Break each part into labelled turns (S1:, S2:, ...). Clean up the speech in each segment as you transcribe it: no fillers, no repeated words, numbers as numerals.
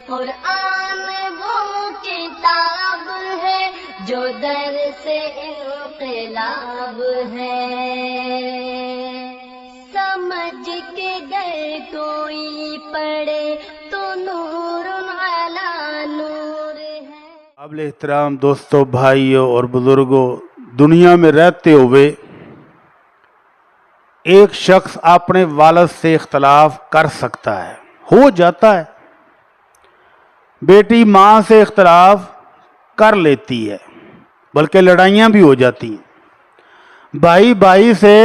S1: قرآن وہ کتاب ہے جو درس انقلاب ہے، سمجھ کے گر کوئی پڑھے تو نور علی نور ہے۔
S2: قابل احترام دوستوں، بھائیوں اور بزرگوں، دنیا میں رہتے ہوئے ایک شخص اپنے والد سے اختلاف کر سکتا ہے، ہو جاتا ہے۔ بیٹی ماں سے اختلاف کر لیتی ہے، بلکہ لڑائیاں بھی ہو جاتی ہیں۔ بھائی بھائی سے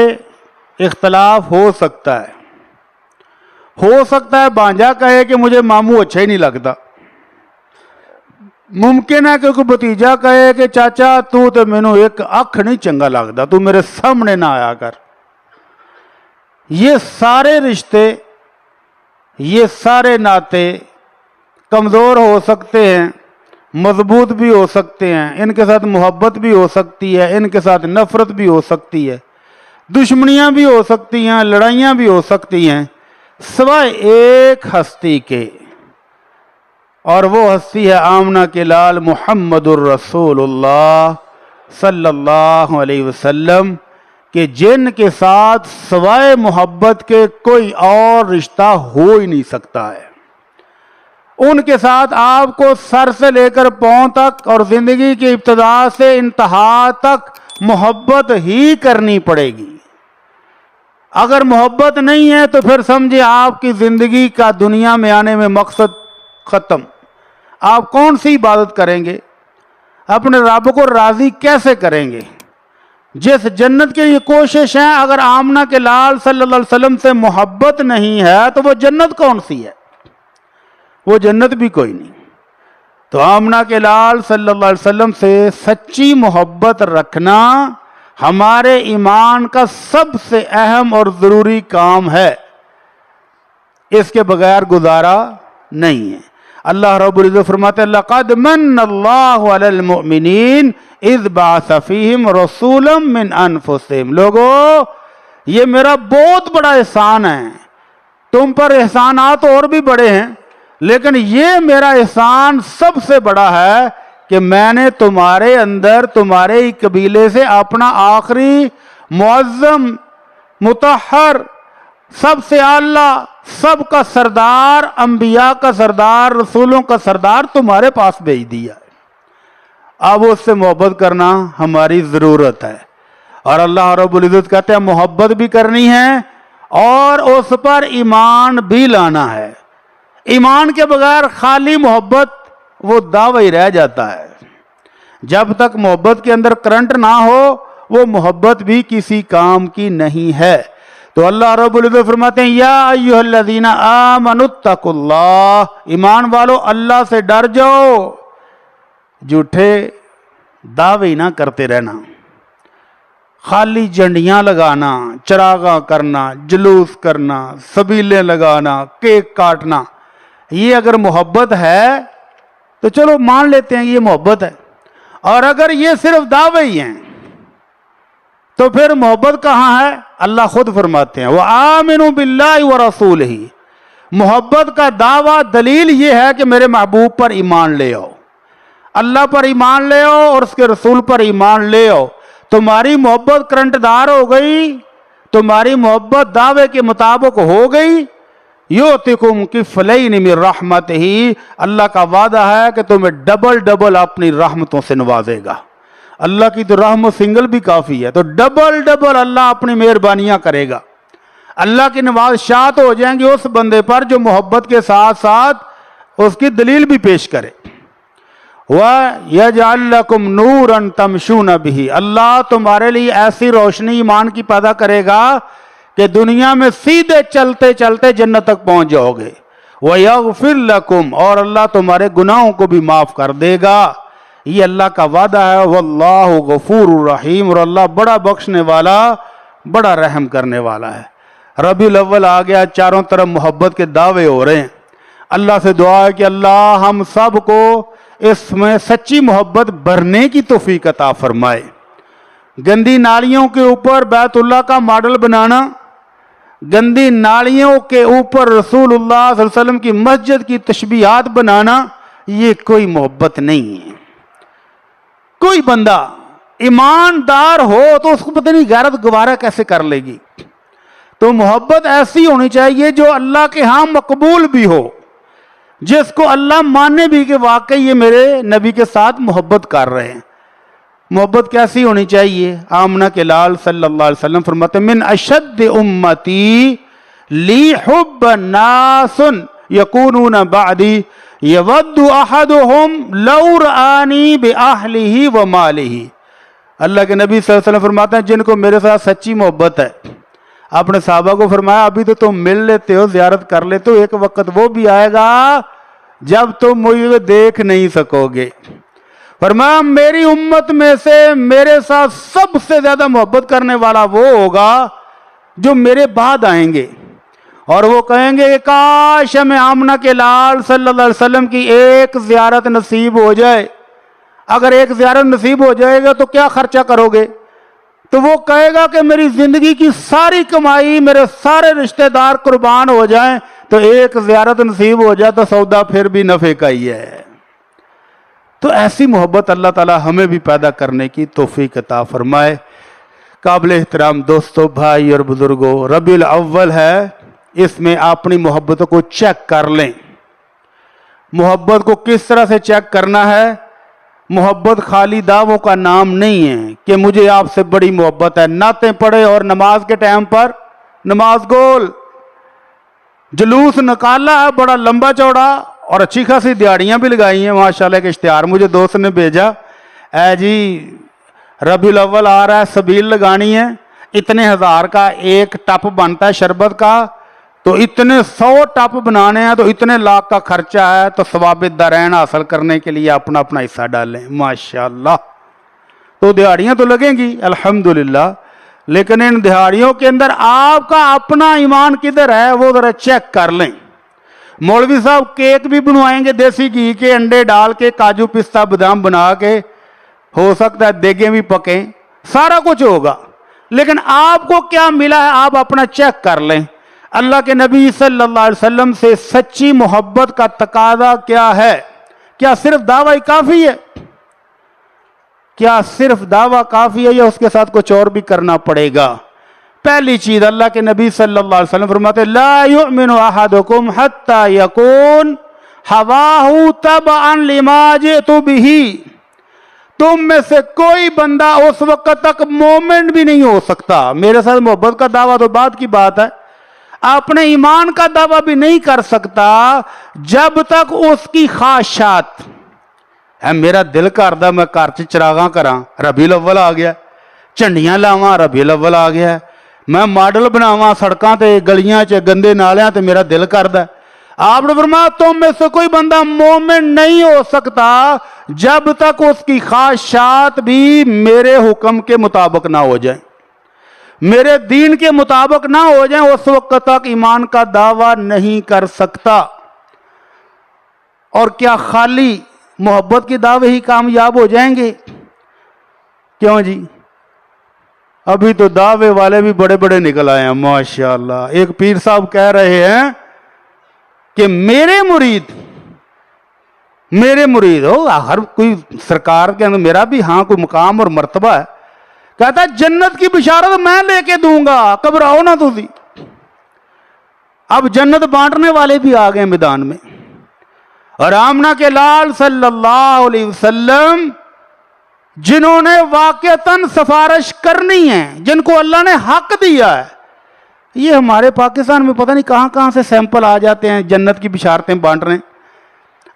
S2: اختلاف ہو سکتا ہے بھانجا کہے کہ مجھے ماموں اچھا ہی نہیں لگتا، ممکن ہے کہ کوئی بھتیجا کہے کہ چاچا تو مینوں ایک اکھ نہیں چنگا لگتا، تو میرے سامنے نہ آیا کر۔ یہ سارے رشتے، یہ سارے ناطے کمزور ہو سکتے ہیں، مضبوط بھی ہو سکتے ہیں، ان کے ساتھ محبت بھی ہو سکتی ہے، ان کے ساتھ نفرت بھی ہو سکتی ہے، دشمنیاں بھی ہو سکتی ہیں، لڑائیاں بھی ہو سکتی ہیں، سوائے ایک ہستی کے، اور وہ ہستی ہے آمنہ کے لال محمد الرسول اللہ صلی اللہ علیہ وسلم، کہ جن کے ساتھ سوائے محبت کے کوئی اور رشتہ ہو ہی نہیں سکتا ہے۔ ان کے ساتھ آپ کو سر سے لے کر پاؤں تک اور زندگی کی ابتدا سے انتہا تک محبت ہی کرنی پڑے گی۔ اگر محبت نہیں ہے تو پھر سمجھے آپ کی زندگی کا دنیا میں آنے میں مقصد ختم۔ آپ کون سی عبادت کریں گے؟ اپنے رب کو راضی کیسے کریں گے؟ جس جنت کے لیے کوشش ہے، اگر آمنہ کے لال صلی اللہ علیہ وسلم سے محبت نہیں ہے تو وہ جنت کون سی ہے؟ وہ جنت بھی کوئی نہیں۔ تو آمنہ کے لال صلی اللہ علیہ وسلم سے سچی محبت رکھنا ہمارے ایمان کا سب سے اہم اور ضروری کام ہے، اس کے بغیر گزارا نہیں ہے۔ اللہ رب العزت فرماتے ہیں لَقَدْ مَنَّ اللَّهُ عَلَى الْمُؤْمِنِينَ اِذْ بَعَثَ فِيهِمْ رَسُولًا مِّنْ أَنفُسِهِمْ۔ لوگو، یہ میرا بہت بڑا احسان ہے، تم پر احسانات اور بھی بڑے ہیں، لیکن یہ میرا احسان سب سے بڑا ہے کہ میں نے تمہارے اندر، تمہارے ہی قبیلے سے اپنا آخری معظم، مطہر، سب سے اعلیٰ، سب کا سردار، انبیاء کا سردار، رسولوں کا سردار تمہارے پاس بھیج دیا ہے۔ اب اس سے محبت کرنا ہماری ضرورت ہے، اور اللہ رب العزت کہتے ہیں محبت بھی کرنی ہے اور اس پر ایمان بھی لانا ہے۔ ایمان کے بغیر خالی محبت وہ دعوی رہ جاتا ہے۔ جب تک محبت کے اندر کرنٹ نہ ہو وہ محبت بھی کسی کام کی نہیں ہے۔ تو اللہ رب العزت فرماتے ہیں یا ایھا الذین آمنوا اتقوا اللہ، ایمان والو اللہ سے ڈر جاؤ۔ جھوٹے دعوے نہ کرتے رہنا، خالی جھنڈیاں لگانا، چراغاں کرنا، جلوس کرنا، سبیلیں لگانا، کیک کاٹنا، یہ اگر محبت ہے تو چلو مان لیتے ہیں یہ محبت ہے، اور اگر یہ صرف دعوے ہی ہیں تو پھر محبت کہاں ہے؟ اللہ خود فرماتے ہیں وَآمِنُوا بِاللَّهِ وَرَسُولِهِ، محبت کا دعویٰ دلیل یہ ہے کہ میرے محبوب پر ایمان لے آؤ، اللہ پر ایمان لے آؤ اور اس کے رسول پر ایمان لے آؤ۔ تمہاری محبت کرنٹ دار ہو گئی، تمہاری محبت دعوے کے مطابق ہو گئی، یُؤْتِکُمْ کِفْلَیْنِ مِن رَحْمَتِہِ، اللہ کا وعدہ ہے کہ تمہیں ڈبل ڈبل اپنی رحمتوں سے نوازے گا۔ اللہ کی تو رحمت سنگل بھی کافی ہے، تو ڈبل ڈبل اللہ اپنی مہربانیاں کرے گا۔ اللہ کی نوازشات ہو جائیں گی اس بندے پر جو محبت کے ساتھ ساتھ اس کی دلیل بھی پیش کرے۔ وَيَجْعَلْ لَكُمْ نُورًا تَمْشُونَ بِهِ، اللہ تمہارے لیے ایسی روشنی ایمان کی پیدا کرے گا کہ دنیا میں سیدھے چلتے چلتے جنت تک پہنچ جاؤ گے۔ وَيَغْفِرْ لَكُمْ، اور اللہ تمہارے گناہوں کو بھی معاف کر دے گا۔ یہ اللہ کا وعدہ ہے واللہ غفور الرحیم، اور اللہ بڑا بخشنے والا، بڑا رحم کرنے والا ہے۔ ربیع الاول آ گیا، چاروں طرف محبت کے دعوے ہو رہے ہیں۔ اللہ سے دعا ہے کہ اللہ ہم سب کو اس میں سچی محبت بھرنے کی توفیق عطا فرمائے۔ گندی نالیوں کے اوپر بیت اللہ کا ماڈل بنانا، گندی نالیوں کے اوپر رسولullah صلی اللہ علیہ وسلم کی مسجد کی تشبیہات بنانا یہ کوئی محبت نہیں ہے۔ کوئی بندہ ایماندار ہو تو اس کو پتہ نہیں غیرت گوارا کیسے کر لے گی۔ تو محبت ایسی ہونی چاہیے جو اللہ کے ہاں مقبول بھی ہو، جس کو اللہ مانے بھی کہ واقعی یہ میرے نبی کے ساتھ محبت کر رہے ہیں۔ محبت کیسی ہونی چاہیے؟ آمنہ کے لال صلی اللہ علیہ وسلم فرماتے ہیں من اشد امتی لی حب ناس یکونون بعدی یود احدہم لو رآنی باہلہ ومالہ۔ اللہ کے نبی صلی اللہ علیہ وسلم فرماتے ہیں جن کو میرے ساتھ سچی محبت ہے، اپنے صحابہ کو فرمایا ابھی تو تم مل لیتے ہو، زیارت کر لیتے ہو، ایک وقت وہ بھی آئے گا جب تم مجھے دیکھ نہیں سکو گے۔ فرمایا میری امت میں سے میرے ساتھ سب سے زیادہ محبت کرنے والا وہ ہوگا جو میرے بعد آئیں گے، اور وہ کہیں گے کہ کاش ہمیں آمنہ کے لال صلی اللہ علیہ وسلم کی ایک زیارت نصیب ہو جائے۔ اگر ایک زیارت نصیب ہو جائے گا تو کیا خرچہ کرو گے؟ تو وہ کہے گا کہ میری زندگی کی ساری کمائی، میرے سارے رشتہ دار قربان ہو جائیں تو ایک زیارت نصیب ہو جائے تو سودا پھر بھی نفع کا ہی ہے۔ تو ایسی محبت اللہ تعالی ہمیں بھی پیدا کرنے کی توفیق عطا فرمائے۔ قابل احترام دوستو، بھائی اور بزرگوں، ربیع الاول ہے، اس میں اپنی محبتوں کو چیک کر لیں۔ محبت کو کس طرح سے چیک کرنا ہے؟ محبت خالی دعووں کا نام نہیں ہے کہ مجھے آپ سے بڑی محبت ہے، نعتیں پڑھے اور نماز کے ٹائم پر نماز گول، جلوس نکالا ہے بڑا لمبا چوڑا اور اچھی خاصی دیہڑیاں بھی لگائی ہیں ماشاءاللہ۔ ایک اشتہار مجھے دوست نے بھیجا، اے جی ربیع الاول آ رہا ہے، سبیل لگانی ہے، اتنے ہزار کا ایک ٹپ بنتا ہے شربت کا، تو اتنے 100 ٹپ بنانے ہیں تو اتنے لاکھ کا خرچہ ہے، تو ثواب دارین حاصل کرنے کے لیے اپنا اپنا حصہ ڈالیں ماشاءاللہ۔ تو دیہڑیاں تو لگیں گی الحمدللہ، لیکن ان دیہڑیوں کے اندر آپ کا اپنا ایمان کدھر ہے وہ ذرا چیک کر لیں۔ مولوی صاحب کیک بھی بنوائیں گے دیسی گھی کے، انڈے ڈال کے، کاجو پستہ بادام بنا کے، ہو سکتا ہے دیگیں بھی پکیں، سارا کچھ ہوگا، لیکن آپ کو کیا ملا ہے آپ اپنا چیک کر لیں۔ اللہ کے نبی صلی اللہ علیہ وسلم سے سچی محبت کا تقاضا کیا ہے؟ کیا صرف دعویٰ کافی ہے؟ کیا صرف دعویٰ کافی ہے یا اس کے ساتھ کچھ اور بھی کرنا پڑے گا؟ پہلی چیز اللہ کے نبی صلی اللہ علیہ وسلم فرماتے ہیں لا یؤمن احدکم حتی یکون ہواہ تبعا لما جئت بہ۔ تم میں سے کوئی بندہ اس وقت تک مومن بھی نہیں ہو سکتا، میرے ساتھ محبت کا دعویٰ تو بعد کی بات ہے، اپنے ایمان کا دعویٰ بھی نہیں کر سکتا جب تک اس کی خواہشات ہے۔ میرا دل کردا میں گھر چ چراغاں کراں، ربیع الاول آ گیا، جھنڈیاں لاواں، ربیع الاول آ گیا، میں ماڈل بناواں سڑکاں تے گلیاں چ گندے نالیاں تے میرا دل کردا۔ آپ نے فرمایا تم میں سے کوئی بندہ مومن نہیں ہو سکتا جب تک اس کی خواہشات بھی میرے حکم کے مطابق نہ ہو جائیں، میرے دین کے مطابق نہ ہو جائیں، اس وقت تک ایمان کا دعویٰ نہیں کر سکتا۔ اور کیا خالی محبت کے دعوے ہی کامیاب ہو جائیں گے؟ کیوں جی؟ ابھی تو دعوے والے بھی بڑے بڑے نکل آئے ہیں ماشاءاللہ۔ ایک پیر صاحب کہہ رہے ہیں کہ میرے مرید ہو، ہر کوئی سرکار کے اندر میرا بھی ہاں کوئی مقام اور مرتبہ ہے، کہتا ہے جنت کی بشارت میں لے کے دوں گا، گھبراؤ نہ تسی۔ اب جنت بانٹنے والے بھی آ گئے میدان میں، اور آمنہ کے لال صلی اللہ علیہ وسلم جنہوں نے واقعتاً سفارش کرنی ہے، جن کو اللہ نے حق دیا ہے، یہ ہمارے پاکستان میں پتہ نہیں کہاں کہاں سے سیمپل آ جاتے ہیں جنت کی بشارتیں بانٹ رہے ہیں۔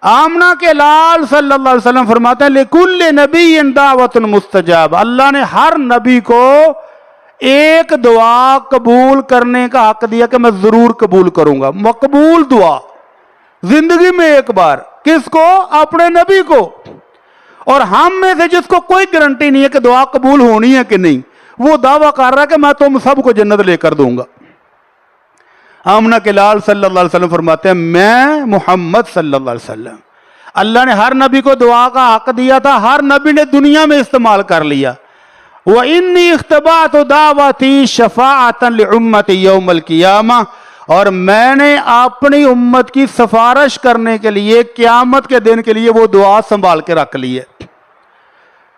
S2: آمنہ کے لال صلی اللہ علیہ وسلم فرماتے ہیں لِكُلِّ نَبِيٍّ دَعْوَةٌ مُسْتَجَابَ، اللہ نے ہر نبی کو ایک دعا قبول کرنے کا حق دیا کہ میں ضرور قبول کروں گا، مقبول دعا زندگی میں ایک بار۔ کس کو؟ اپنے نبی کو۔ اور ہم میں سے جس کو کوئی گارنٹی نہیں ہے کہ دعا قبول ہونی ہے کہ نہیں، وہ دعویٰ کر رہا ہے کہ میں تم سب کو جنت لے کر دوں گا۔ آمنہ کے لال صلی اللہ علیہ وسلم فرماتے ہیں میں محمد صلی اللہ علیہ وسلم، اللہ نے ہر نبی کو دعا کا حق دیا تھا، ہر نبی نے دنیا میں استعمال کر لیا، وَإِنِّي اخْتَبَأْتُ دَعْوَتِي شَفَاعَةً لِأُمَّتِي يَوْمَ الْقِيَامَةِ، اور میں نے اپنی امت کی سفارش کرنے کے لیے قیامت کے دن کے لیے وہ دعا سنبھال کے رکھ لی ہے.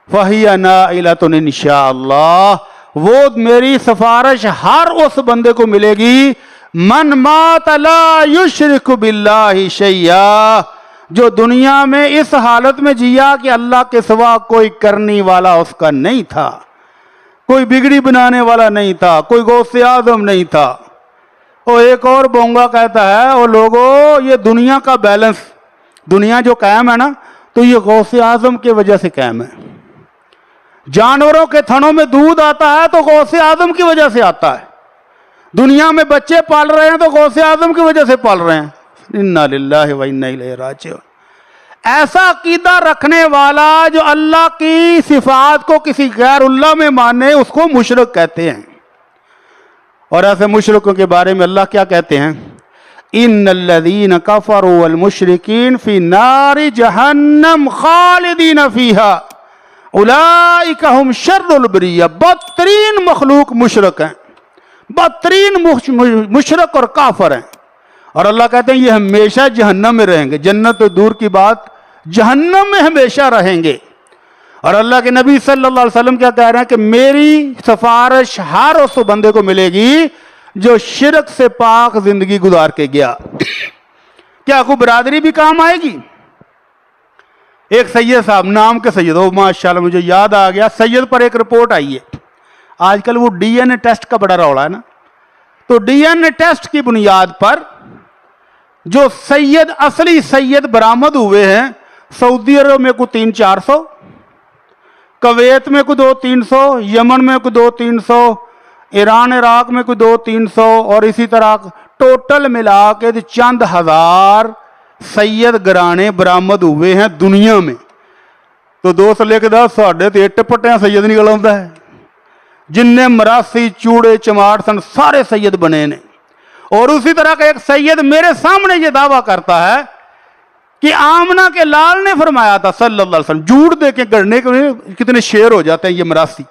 S2: فَهِيَ نَائِلَةٌ انشاءاللہ، وہ میری سفارش ہر اس بندے کو ملے گی من مات لا یشرک باللہ شیئا، جو دنیا میں اس حالت میں جیا کہ اللہ کے سوا کوئی کرنے والا اس کا نہیں تھا، کوئی بگڑی بنانے والا نہیں تھا، کوئی غوث اعظم نہیں تھا. اور ایک اور بونگا کہتا ہے او لوگو یہ دنیا کا بیلنس، دنیا جو قائم ہے نا تو یہ غوث اعظم کی وجہ سے قائم ہے. جانوروں کے تھنوں میں دودھ آتا ہے تو غوث اعظم کی وجہ سے آتا ہے. دنیا میں بچے پال رہے ہیں تو غوث اعظم کی وجہ سے پال رہے ہیں. انا للہ و انا الیہ راجعون. ایسا عقیدہ رکھنے والا جو اللہ کی صفات کو کسی غیر اللہ میں مانے اس کو مشرک کہتے ہیں. اور ایسے مشرکوں کے بارے میں اللہ کیا کہتے ہیں؟ ان الذین کفروا والمشرکین فی نار جہنم خالدین فیہا اولئک ہم شر البریہ. بدترین مخلوق مشرک ہیں، بدترین مشرک اور کافر ہیں. اور اللہ کہتے ہیں یہ ہمیشہ جہنم میں رہیں گے. جنت تو دور کی بات، جہنم میں ہمیشہ رہیں گے. اور اللہ کے نبی صلی اللہ علیہ وسلم کیا کہہ رہے ہیں کہ میری سفارش ہر اس بندے کو ملے گی جو شرک سے پاک زندگی گزار کے گیا. کیا کوئی برادری بھی کام آئے گی؟ ایک سید صاحب نام کے سید، وہ ماشاءاللہ مجھے یاد آ گیا، سید پر ایک رپورٹ آئی ہے. آج کل وہ ڈی این اے ٹیسٹ کا بڑا رولا ہے نا، تو ڈی این اے ٹیسٹ کی بنیاد پر جو سید اصلی سید برآمد ہوئے ہیں، سعودی عرب میں کوئی 300-400، کویت میں کوئی 200-300، یمن میں کوئی 200-300، ایران عراق میں کوئی 200-300، اور اسی طرح ٹوٹل ملا کے چند ہزار سید گرانے برآمد ہوئے ہیں دنیا میں. تو دوست لے کے دس ساڑھے تے اٹ پٹیاں سید نکل آتا ہے. جن نے مراسی چوڑے چماٹ سن سارے سید بنے نے. اور اسی طرح کا ایک سید میرے سامنے یہ دعویٰ کرتا ہے کہ آمنہ کے لال نے فرمایا تھا صلی اللہ علیہ وسلم، جھوٹ دے کے گڑنے کے کتنے شیر ہو جاتے ہیں یہ مراسی.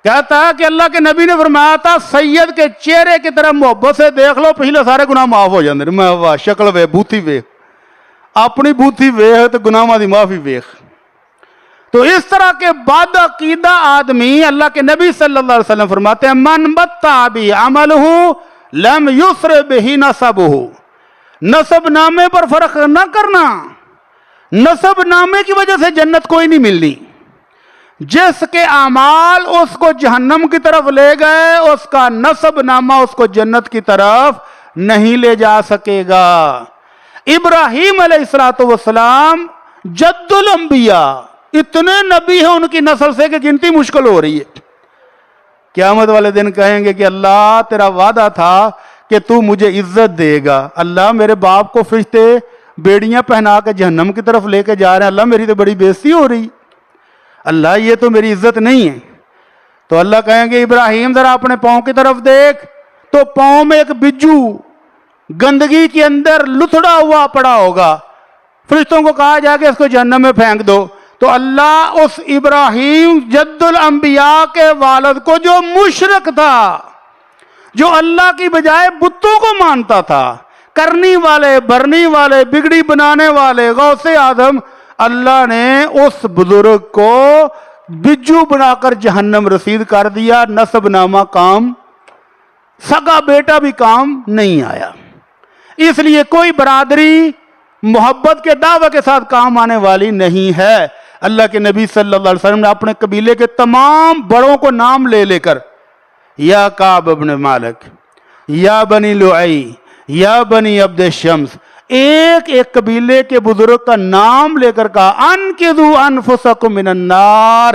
S2: کہتا ہے کہ اللہ کے نبی نے فرمایا تھا سید کے چہرے کی طرف محبت سے دیکھ لو پچھلے سارے گناہ معاف ہو جاندے. میں واہ شکل وے بوتھی وے، اپنی بوتھی وے تو گناہاں دی معافی ویکھ. تو اس طرح کے بد عقیدہ آدمی اللہ کے نبی صلی اللہ علیہ وسلم فرماتے ہیں من بطع بی عملہ لم یسر بہ نسبہ. نسب نامے پر فرق نہ کرنا، نسب نامے کی وجہ سے جنت کوئی نہیں ملنی. جس کے اعمال اس کو جہنم کی طرف لے گئے اس کا نسب نامہ اس کو جنت کی طرف نہیں لے جا سکے گا. ابراہیم علیہ السلام جد الانبیاء، اتنے نبی ہیں ان کی نسل سے کہ گنتی مشکل ہو رہی ہے. قیامت والے دن کہیں گے کہ اللہ تیرا وعدہ تھا کہ تو مجھے عزت دے گا. اللہ میرے باپ کو فرشتے بیڑیاں پہنا کے جہنم کی طرف لے کے جا رہے ہیں، اللہ میری تو بڑی بےزتی ہو رہی، اللہ یہ تو میری عزت نہیں ہے. تو اللہ کہیں گے ابراہیم ذرا اپنے پاؤں کی طرف دیکھ، تو پاؤں میں ایک بجو گندگی کے اندر لتڑا ہوا پڑا ہوگا. فرشتوں کو کہا جا کے اس کو جہنم میں پھینک دو. تو اللہ اس ابراہیم جد الانبیاء کے والد کو جو مشرک تھا، جو اللہ کی بجائے بتوں کو مانتا تھا، کرنی والے برنی والے بگڑی بنانے والے غوث اعظم، اللہ نے اس بزرگ کو بجو بنا کر جہنم رسید کر دیا. نسب نامہ کام، سگا بیٹا بھی کام نہیں آیا. اس لیے کوئی برادری محبت کے دعوے کے ساتھ کام آنے والی نہیں ہے. اللہ کے نبی صلی اللہ علیہ وسلم نے اپنے قبیلے کے تمام بڑوں کو نام لے لے کر یا کعب ابن مالک، یا بنی لعی، یا بنی عبد الشمس، ایک ایک قبیلے کے بزرگ کا نام لے کر کہا انقذوا انفسکم من النار،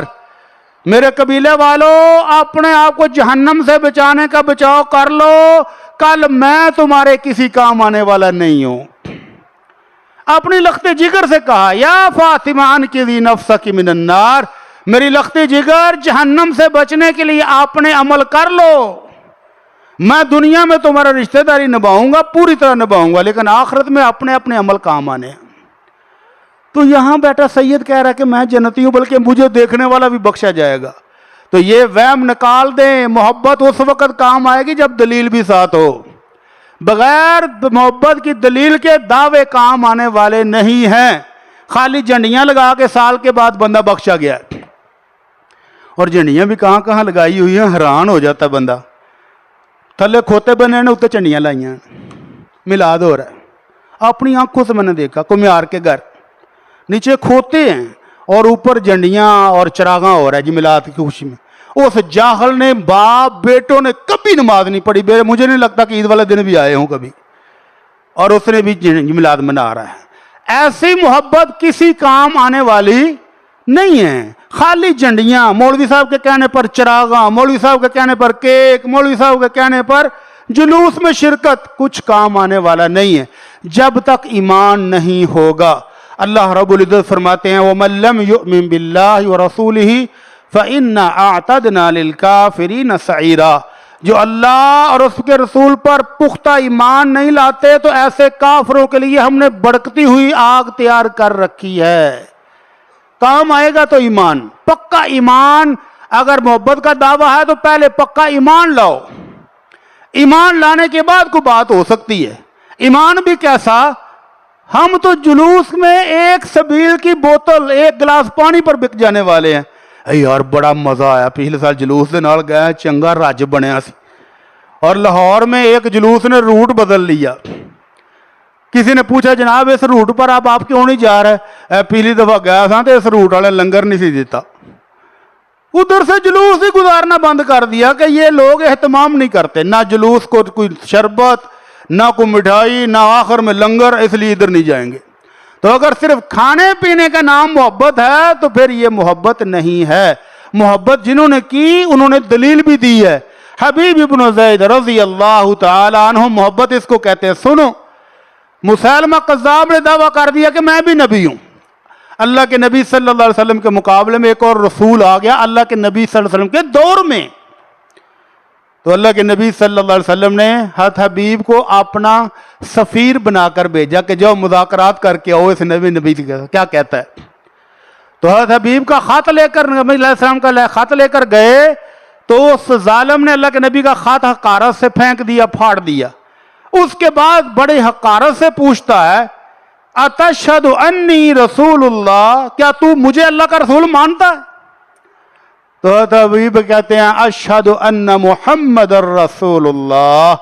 S2: میرے قبیلے والو اپنے آپ کو جہنم سے بچانے کا بچاؤ کر لو، کل میں تمہارے کسی کام آنے والا نہیں ہوں. اپنی لخت جگر سے کہا یا فاطمہ انقذی نفسک من النار، میری لخت جگر جہنم سے بچنے کے لیے آپ نے عمل کر لو. میں دنیا میں تمہارا رشتہ داری نبھاؤں گا، پوری طرح نبھاؤں گا، لیکن آخرت میں اپنے اپنے عمل کام آنے. تو یہاں بیٹا سید کہہ رہا ہے کہ میں جنتی ہوں، بلکہ مجھے دیکھنے والا بھی بخشا جائے گا. تو یہ وہم نکال دیں، محبت اس وقت کام آئے گی جب دلیل بھی ساتھ ہو۔ بغیر محبت کی دلیل کے دعوے کام آنے والے نہیں ہیں۔ خالی جھنڈیاں لگا کے سال کے بعد بندہ بخشا گیا، اور جھنڈیاں بھی کہاں کہاں لگائی ہوئی ہیں، حیران ہو جاتا بندہ۔ تھلے کھوتے بنے نے، اتنے جھنڈیاں لائی ہیں، میلاد ہو رہا ہے۔ اپنی آنکھوں سے میں نے دیکھا کمیار کے گھر نیچے کھوتے ہیں اور اوپر جھنڈیاں اور چراغاں ہو رہا ہے جی میلاد کی خوشی میں۔ اس جاہل نے، باپ بیٹوں نے کبھی نماز نہیں پڑھی، مجھے نہیں لگتا کہ عید والے دن بھی آئے ہوں کبھی، اور اس نے بھی میلاد منا رہا ہے۔ ایسی محبت کسی کام آنے والی نہیں ہے۔ خالی جھنڈیاں، مولوی صاحب کے کہنے پر چراغاں، مولوی صاحب کے کہنے پر کیک، مولوی صاحب کے کہنے پر جلوس میں شرکت، کچھ کام آنے والا نہیں ہے جب تک ایمان نہیں ہوگا۔ اللہ رب العزت فرماتے ہیں وَمَن لَّمْ يُؤْمِن بِاللَّهِ وَرَسُولِهِ فَإِنَّا أَعْتَدْنَا لِلْكَافِرِينَ سَعِيرًا، جو اللہ اور اس کے رسول پر پختہ ایمان نہیں لاتے تو ایسے کافروں کے لیے ہم نے بھڑکتی ہوئی آگ تیار کر رکھی ہے۔ کام آئے گا تو ایمان، پکا ایمان۔ اگر محبت کا دعویٰ ہے تو پہلے پکا ایمان لاؤ، ایمان لانے کے بعد کوئی بات ہو سکتی ہے۔ ایمان بھی کیسا؟ ہم تو جلوس میں ایک سبیل کی بوتل، ایک گلاس پانی پر بک جانے والے ہیں۔ اے یار بڑا مزہ آیا، پچھلے سال جلوس دے نال گیا، چنگا رج بنیا سی، اور لاہور میں ایک جلوس نے روٹ بدل لیا۔ کسی نے پوچھا جناب اس روٹ پر آپ کیوں نہیں جا رہے؟ پچھلی دفعہ گیا تھا تو اس روٹ والے لنگر نہیں سی دیتا، ادھر سے جلوس ہی گزارنا بند کر دیا کہ یہ لوگ اہتمام نہیں کرتے، نہ جلوس کو کوئی شربت، نہ کوئی مٹھائی، نہ آخر میں لنگر، اس لیے ادھر نہیں جائیں گے۔ تو اگر صرف کھانے پینے کا نام محبت ہے تو پھر یہ محبت نہیں ہے۔ محبت جنہوں نے کی انہوں نے دلیل بھی دی ہے۔ حبیب ابن زید رضی اللہ تعالی عنہ، محبت اس کو کہتے ہیں۔ سنو، مسیلمہ قذاب نے دعویٰ کر دیا کہ میں بھی نبی ہوں۔ اللہ کے نبی صلی اللہ علیہ وسلم کے مقابلے میں ایک اور رسول آ گیا اللہ کے نبی صلی اللہ علیہ وسلم کے دور میں، تو اللہ کے نبی صلی اللہ علیہ وسلم نے حضرت حبیب کو اپنا سفیر بنا کر بھیجا کہ جاؤ مذاکرات کر کے آؤ اس نبی کیا کہتا ہے۔ تو حضرت حبیب کا خط لے کر، نبی علیہ السلام کا خط لے کر گئے تو اس ظالم نے اللہ کے نبی کا خط حقارت سے پھینک دیا، پھاڑ دیا۔ اس کے بعد بڑے حقارت سے پوچھتا ہے اتشہد انی رسول اللہ، کیا تو مجھے اللہ کا رسول مانتا ہے؟ تو حبیب کہتے ہیں اشہد ان محمد الرسول اللہ،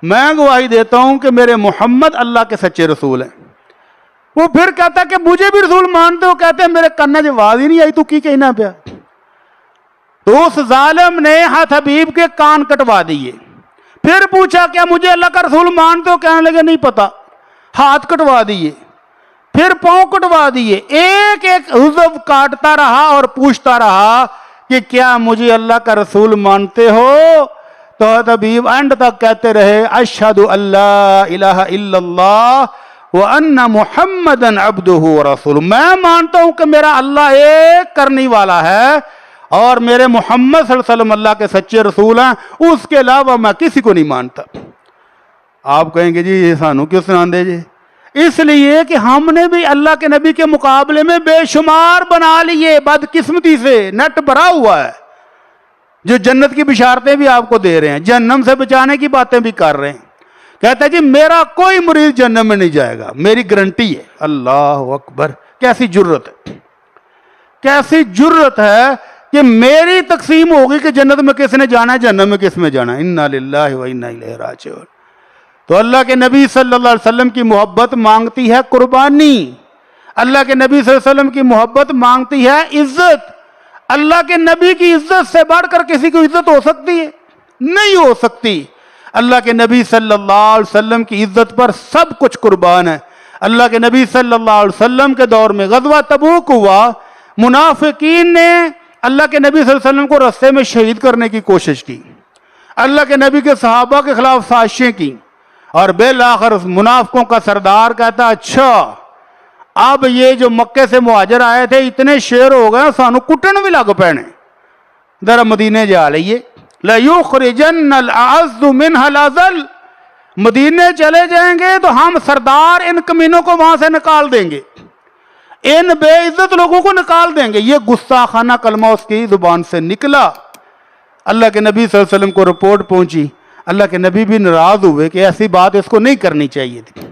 S2: میں گواہی دیتا ہوں کہ میرے محمد اللہ کے سچے رسول ہیں۔ وہ پھر کہتا ہے کہ مجھے بھی رسول مانتے ہو؟ کہتے ہیں میرے کنے آواز ہی نہیں آئی، تو کی کہنا پیا؟ تو اس ظالم نے حضرت حبیب کے کان کٹوا دیے۔ پھر پوچھا کیا مجھے اللہ کا رسول مانتے ہو؟ کہنے لگے نہیں پتا۔ ہاتھ کٹوا دیے، پھر پاؤں کٹوا دیے، ایک ایک عضو کاٹتا رہا اور پوچھتا رہا کہ کیا مجھے اللہ کا رسول مانتے ہو؟ تو حبیب اینڈ تک کہتے رہے اشہد اللہ الہ الا اللہ وان محمدن عبدہ ورسولہ، میں مانتا ہوں کہ میرا اللہ ایک کرنے والا ہے اور میرے محمد صلی اللہ علیہ وسلم اللہ کے سچے رسول ہیں، اس کے علاوہ میں کسی کو نہیں مانتا۔ آپ کہیں گے جی یہ سانو کیوں سناندے جی؟ اس لیے کہ ہم نے بھی اللہ کے نبی کے مقابلے میں بے شمار بنا لیے بدقسمتی سے، نیٹ بھرا ہوا ہے، جو جنت کی بشارتیں بھی آپ کو دے رہے ہیں، جہنم سے بچانے کی باتیں بھی کر رہے ہیں۔ کہتا ہے جی میرا کوئی مریض جہنم میں نہیں جائے گا، میری گارنٹی ہے۔ اللہ اکبر، کیسی جرت ہے، کیسی جرت ہے کہ میری تقسیم ہوگی کہ جنت میں کس نے جانا ہے، جہنم میں کس میں جانا ہے۔ انا للہ و انا الیہ راجعون۔ تو اللہ کے نبی صلی اللہ علیہ وسلم کی محبت مانگتی ہے قربانی، اللہ کے نبی صلی اللہ علیہ وسلم کی محبت مانگتی ہے عزت۔ اللہ کے نبی کی عزت سے بڑھ کر کسی کو عزت ہو سکتی ہے؟ نہیں ہو سکتی۔ اللہ کے نبی صلی اللہ علیہ وسلم کی عزت پر سب کچھ قربان ہے۔ اللہ کے نبی صلی اللہ علیہ وسلم کے دور میں غزوہ تبوک ہوا، منافقین نے اللہ کے نبی صلی اللہ علیہ وسلم کو رستے میں شہید کرنے کی کوشش کی، اللہ کے نبی کے صحابہ کے خلاف سازشیں کی، اور بالآخر منافقوں کا سردار کہتا اچھا اب یہ جو مکے سے مہاجر آئے تھے اتنے شیر ہو گئے سانو کٹن بھی لگ پینے، ذرا مدینے جا لئیے، لَيُخْرِجَنَّ الْأَعَزُّ مِنْهَا الْأَذَلَّ، مدینے چلے جائیں گے تو ہم سردار ان کمینوں کو وہاں سے نکال دیں گے، ان بے عزت لوگوں کو نکال دیں گے۔ یہ گستاخانہ کلمہ اس کی زبان سے نکلا۔ اللہ کے نبی صلی اللہ علیہ وسلم کو رپورٹ پہنچی. اللہ کے نبی بھی ناراض ہوئے کہ ایسی بات اس کو نہیں کرنی چاہیے تھی.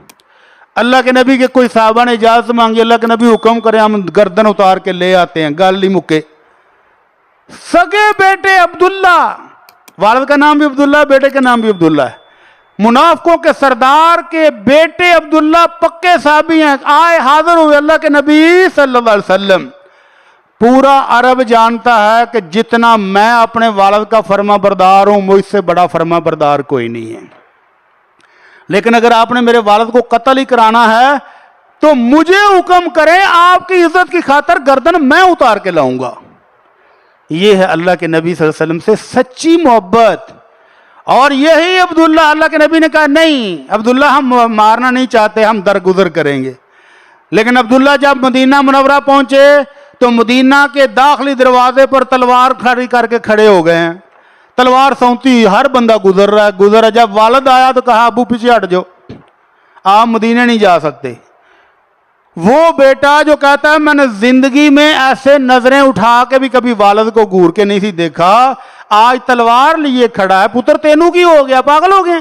S2: اللہ کے نبی کے کوئی صحابہ نے اجازت مانگی. اللہ کے نبی حکم کرے ہم گردن اتار کے لے آتے ہیں. گل نہیں مکے. سگے بیٹے عبداللہ، والد کا نام بھی عبداللہ، بیٹے کا نام بھی عبداللہ ہے. منافقوں کے سردار کے بیٹے عبداللہ پکے صحابی ہیں. آئے حاضر ہوئے اللہ کے نبی صلی اللہ علیہ وسلم. پورا عرب جانتا ہے کہ جتنا میں اپنے والد کا فرما بردار ہوں مجھ سے بڑا فرما بردار کوئی نہیں ہے، لیکن اگر آپ نے میرے والد کو قتل ہی کرانا ہے تو مجھے حکم کریں، آپ کی عزت کی خاطر گردن میں اتار کے لاؤں گا. یہ ہے اللہ کے نبی صلی اللہ علیہ وسلم سے سچی محبت. اور یہی عبداللہ، اللہ کے نبی نے کہا نہیں عبداللہ ہم مارنا نہیں چاہتے، ہم درگزر کریں گے. لیکن عبداللہ جب مدینہ منورہ پہنچے تو مدینہ کے داخلی دروازے پر تلوار کھڑی کر کے کھڑے ہو گئے ہیں. تلوار سونتی، ہر بندہ گزر رہا ہے. جب والد آیا تو کہا ابو پیچھے ہٹ جاؤ، آپ مدینہ نہیں جا سکتے. وہ بیٹا جو کہتا ہے میں نے زندگی میں ایسے نظریں اٹھا کے بھی کبھی والد کو گور کے نہیں سی دیکھا، آج تلوار لیے کھڑا ہے. پتر تینوں کی ہو گیا، پاگل ہو گئے.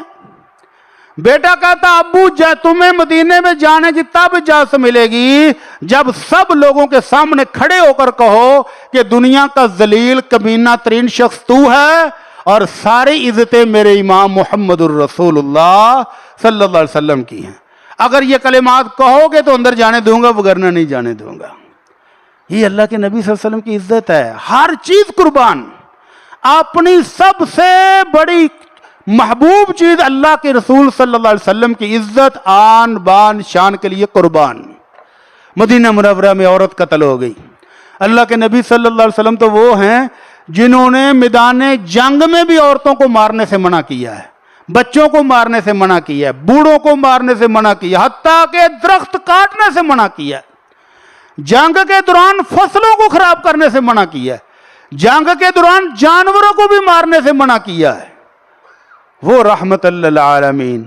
S2: بیٹا کہتا ابو تمہیں مدینے میں جانے کی تب اجازت ملے گی جب سب لوگوں کے سامنے کھڑے ہو کر کہو کہ دنیا کا ذلیل کمینہ ترین شخص تو ہے اور ساری عزتیں میرے امام محمد الرسول اللہ صلی اللہ علیہ وسلم کی ہیں. اگر یہ کلمات کہو گے تو اندر جانے دوں گا، وگرنہ نہیں جانے دوں گا. یہ اللہ کے نبی صلی اللہ علیہ وسلم کی عزت ہے. ہر چیز قربان. اپنی سب سے بڑی محبوب چیز اللہ کے رسول صلی اللہ علیہ وسلم کی عزت، آن بان شان کے لیے قربان. مدینہ منورہ میں عورت قتل ہو گئی. اللہ کے نبی صلی اللہ علیہ وسلم تو وہ ہیں جنہوں نے میدان جنگ میں بھی عورتوں کو مارنے سے منع کیا ہے، بچوں کو مارنے سے منع کیا ہے، بوڑھوں کو مارنے سے منع کیا، حتیٰ کہ درخت کاٹنے سے منع کیا ہے. جنگ کے دوران فصلوں کو خراب کرنے سے منع کیا ہے. جنگ کے دوران جانوروں کو بھی مارنے سے منع کیا ہے. وہ رحمت للعالمین.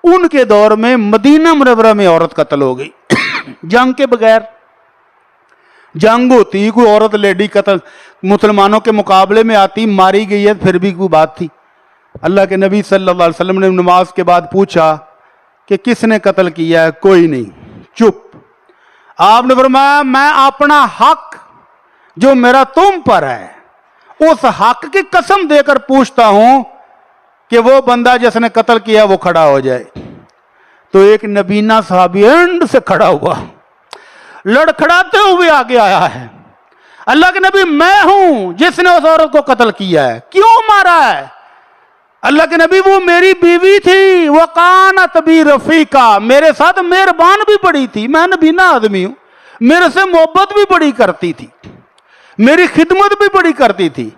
S2: ان کے دور میں مدینہ منورہ میں عورت قتل ہو گئی. جنگ کے بغیر جنگ ہوتی، کوئی عورت لیڈی قتل مسلمانوں کے مقابلے میں آتی، ماری گئی ہے پھر بھی کوئی بات تھی. اللہ کے نبی صلی اللہ علیہ وسلم نے نماز کے بعد پوچھا کہ کس نے قتل کیا ہے؟ کوئی نہیں، چپ. آپ نے فرمایا میں اپنا حق جو میرا تم پر ہے اس حق کی قسم دے کر پوچھتا ہوں کہ وہ بندہ جس نے قتل کیا وہ کھڑا ہو جائے. تو ایک نبینہ صحابی اینڈ سے کھڑا ہوا، لڑکھڑاتے ہوئے آگے آیا ہے. اللہ کے نبی میں ہوں جس نے اس عورت کو قتل کیا ہے. کیوں مارا ہے؟ اللہ کے نبی وہ میری بیوی تھی، وَقَانَتْ بِي رَفِيقًا، میرے ساتھ مہربان بھی بڑی تھی. میں نبینہ آدمی ہوں، میرے سے محبت بھی بڑی کرتی تھی، میری خدمت بھی بڑی کرتی تھی.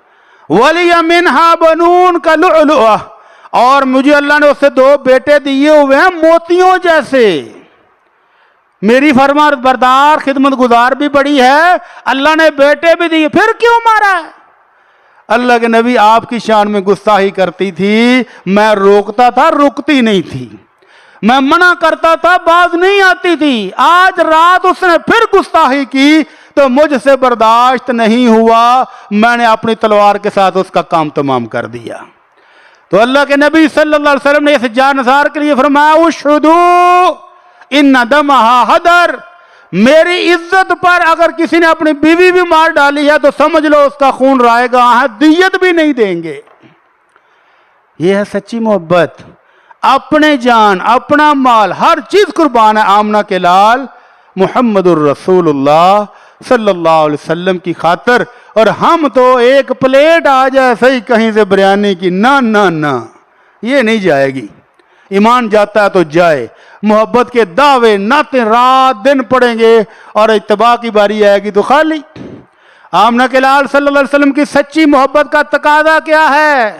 S2: وَلِيَ مِنْهَا بَنُونَ كَلُعْلُعَةٍ، اور مجھے اللہ نے اس سے 2 بیٹے دیے ہوئے ہیں موتیوں جیسے. میری فرما بردار خدمت گزار بھی بڑی ہے، اللہ نے بیٹے بھی دیے. پھر کیوں مارا ہے؟ اللہ کے نبی آپ کی شان میں گستاخی کرتی تھی، میں روکتا تھا رکتی نہیں تھی، میں منع کرتا تھا باز نہیں آتی تھی. آج رات اس نے پھر گستاخی کی تو مجھ سے برداشت نہیں ہوا، میں نے اپنی تلوار کے ساتھ اس کا کام تمام کر دیا. تو اللہ کے نبی صلی اللہ علیہ وسلم نے اس جانثار کے لیے فرمایا اشہدوا ان دمہا حدر، میری عزت پر اگر کسی نے اپنی بیوی بھی مار ڈالی ہے تو سمجھ لو اس کا خون رائے گا ہے، دیت بھی نہیں دیں گے. یہ ہے سچی محبت. اپنے جان اپنا مال ہر چیز قربان ہے آمنہ کے لال محمد الرسول اللہ صلی اللہ علیہ وسلم کی خاطر. اور ہم تو ایک پلیٹ آ جائے صحیح کہیں سے بریانی کی، نہ نہ نہ، یہ نہیں جائے گی. ایمان جاتا ہے تو جائے. محبت کے دعوے نعتیں رات دن پڑیں گے اور اتباع کی باری آئے گی تو خالی. آمنہ کے لال صلی اللہ علیہ وسلم کی سچی محبت کا تقاضا کیا ہے؟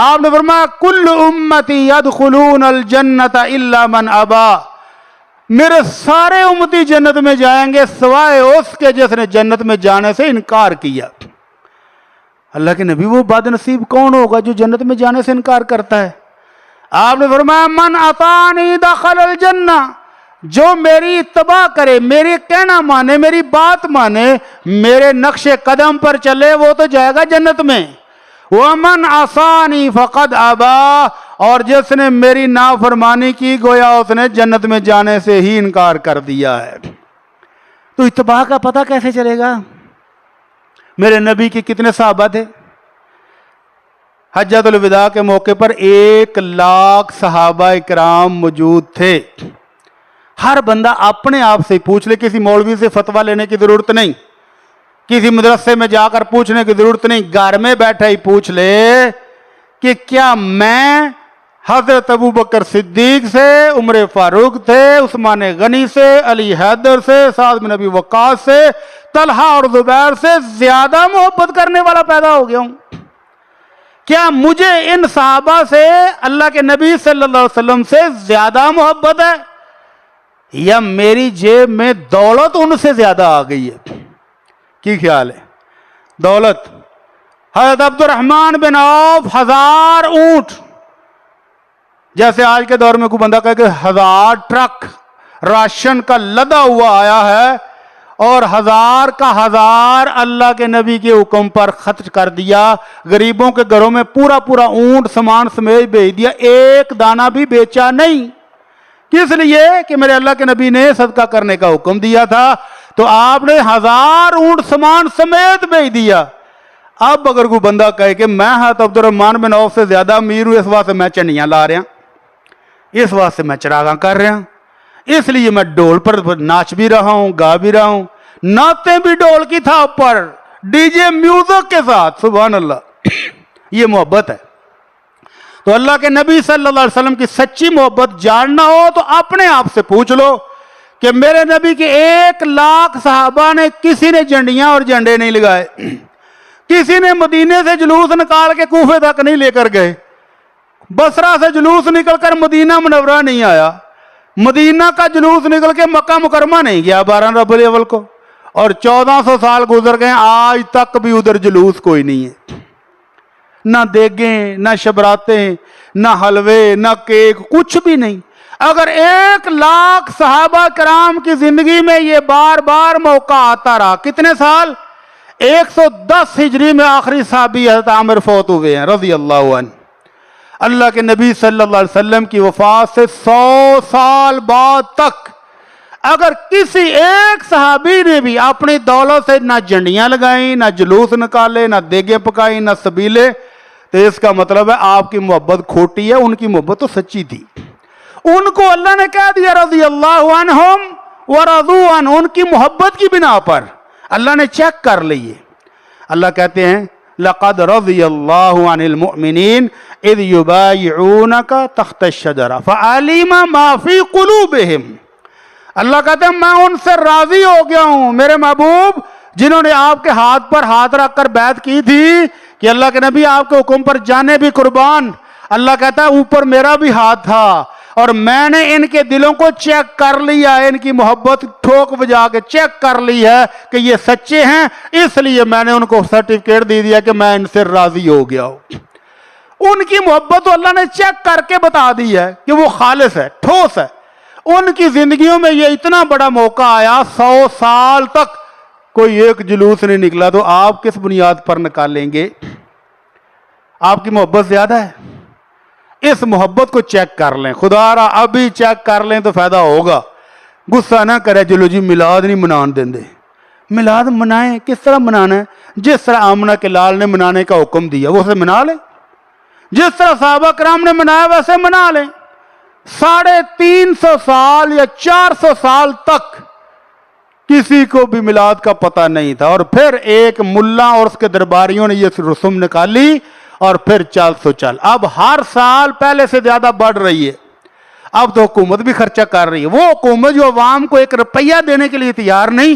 S2: آپ نے فرمایا کل امتی یدخلون الجنت الا من ابا، میرے سارے امتی جنت میں جائیں گے سوائے اس کے جس نے جنت میں جانے سے انکار کیا. اللہ کے نبی وہ بد نصیب کون ہوگا جو جنت میں جانے سے انکار کرتا ہے؟ آپ نے فرمایا من اطاعنی دخل الجنہ، جو میری اتباع کرے، میری کہنا مانے، میری بات مانے، میرے نقش قدم پر چلے وہ تو جائے گا جنت میں. ومن عصانی فقد ابا، اور جس نے میری نافرمانی کی گویا اس نے جنت میں جانے سے ہی انکار کر دیا ہے۔ تو اتباع کا پتہ کیسے چلے گا؟ میرے نبی کے کتنے صحابہ تھے؟ حجۃ الوداع کے موقع پر 1,00,000 صحابہ اکرام موجود تھے۔ ہر بندہ اپنے آپ سے پوچھ لے، کسی مولوی سے فتویٰ لینے کی ضرورت نہیں، کسی مدرسے میں جا کر پوچھنے کی ضرورت نہیں، گھر میں بیٹھے ہی پوچھ لے کہ کیا میں حضرت ابوبکر صدیق سے، عمر فاروق سے، عثمان غنی سے، علی حیدر سے، سعد بن ابی وقاص سے، طلحہ اور زبیر سے زیادہ محبت کرنے والا پیدا ہو گیا ہوں؟ کیا مجھے ان صحابہ سے اللہ کے نبی صلی اللہ علیہ وسلم سے زیادہ محبت ہے، یا میری جیب میں دولت ان سے زیادہ آ گئی ہے؟ کی خیال ہے؟ دولت، حضرت عبد الرحمن بن عوف 1000 اونٹ، جیسے آج کے دور میں کوئی بندہ کہے کہ 1000 ٹرک راشن کا لدا ہوا آیا ہے، اور 1000 کا 1000 اللہ کے نبی کے حکم پر خرچ کر دیا، غریبوں کے گھروں میں پورا پورا اونٹ سامان سمیت بھیج دیا، ایک دانہ بھی بیچا نہیں۔ کس لیے؟ کہ میرے اللہ کے نبی نے صدقہ کرنے کا حکم دیا تھا، تو آپ نے 1000 اونٹ سامان سمیت بھیج دیا۔ اب اگر کوئی بندہ کہے کہ میں حضرت عبد الرحمن بن عوف سے زیادہ امیر ہوں، اس واسطے میں چنیاں لا رہا ہوں، اس واسطے میں چراغاں کر رہا ہوں، اس لیے میں ڈول پر ناچ بھی رہا ہوں، گا بھی رہا ہوں، نعتیں بھی ڈول کی تھاپ پر ڈی جے میوزک کے ساتھ، سبحان اللہ، یہ محبت ہے۔ تو اللہ کے نبی صلی اللہ علیہ وسلم کی سچی محبت جاننا ہو تو اپنے آپ سے پوچھ لو کہ میرے نبی کے 1,00,000 صحابہ نے کسی نے جھنڈیاں اور جھنڈے نہیں لگائے، کسی نے مدینے سے جلوس نکال کے کوفے تک نہیں لے کر گئے، بصرہ سے جلوس نکل کر مدینہ منورہ نہیں آیا، مدینہ کا جلوس نکل کے مکہ مکرمہ نہیں گیا 12 ربیع الاول کو، اور 1400 سال گزر گئے، آج تک بھی ادھر جلوس کوئی نہیں ہے، نہ دیگیں، نہ شبراتیں، نہ حلوے، نہ کیک، کچھ بھی نہیں۔ اگر 1,00,000 صحابہ کرام کی زندگی میں یہ بار بار موقع آتا رہا، کتنے سال؟ 110 ہجری میں آخری صحابی حضرت عامر فوت ہوئے ہیں رضی اللہ عنہ۔ اللہ کے نبی صلی اللہ علیہ وسلم کی وفات سے 100 سال بعد تک اگر کسی ایک صحابی نے بھی اپنی دولت سے نہ جھنڈیاں لگائیں، نہ جلوس نکالے، نہ دیگیں پکائیں، نہ سبیلے، تو اس کا مطلب ہے آپ کی محبت کھوٹی ہے، ان کی محبت تو سچی تھی۔ ان کو اللہ نے کہہ دیا رضی اللہ عنہم ورضوا عنہ، ان کی محبت کی بنا پر اللہ نے چیک کر لیے۔ اللہ کہتے ہیں لقد رضی اللہ عن المؤمنین اذ یبایعونک تحت الشجرہ فعلم ما فی قلوبہم۔ اللہ کہتے ہیں میں ان سے راضی ہو گیا ہوں میرے محبوب جنہوں نے آپ کے ہاتھ پر ہاتھ رکھ کر بیعت کی تھی کہ اللہ کے نبی آپ کے حکم پر جانے بھی قربان۔ اللہ کہتا ہے اوپر میرا بھی ہاتھ تھا اور میں نے ان کے دلوں کو چیک کر لیا، ان کی محبت ٹھوک بجا کے چیک کر لی ہے کہ یہ سچے ہیں، اس لیے میں نے ان کو سرٹیفکیٹ دے دیا کہ میں ان سے راضی ہو گیا ہوں۔ ان کی محبت تو اللہ نے چیک کر کے بتا دی ہے کہ وہ خالص ہے، ٹھوس ہے۔ ان کی زندگیوں میں یہ اتنا بڑا موقع آیا، 100 سال تک کوئی ایک جلوس نہیں نکلا، تو آپ کس بنیاد پر نکالیں گے؟ آپ کی محبت زیادہ ہے، اس محبت کو چیک کر لیں، خدا را ابھی چیک کر لیں تو فائدہ ہوگا۔ غصہ نہ کرے چلو جی میلاد نہیں منان دیں دے، میلاد منائیں، کس طرح منانا ہے؟ جس طرح آمنہ کے لال نے منانے کا حکم دیا وہ اسے منا لیں، جس طرح صحابہ کرام نے منایا ویسے منا لیں۔ 350 سال یا 400 سال تک کسی کو بھی میلاد کا پتہ نہیں تھا، اور پھر ایک ملا اور اس کے درباریوں نے یہ رسوم نکالی اور پھر چل سو چل۔ اب ہر سال پہلے سے زیادہ بڑھ رہی ہے، اب تو حکومت بھی خرچہ کر رہی ہے، وہ حکومت جو عوام کو 1 روپیہ دینے کے لیے تیار نہیں۔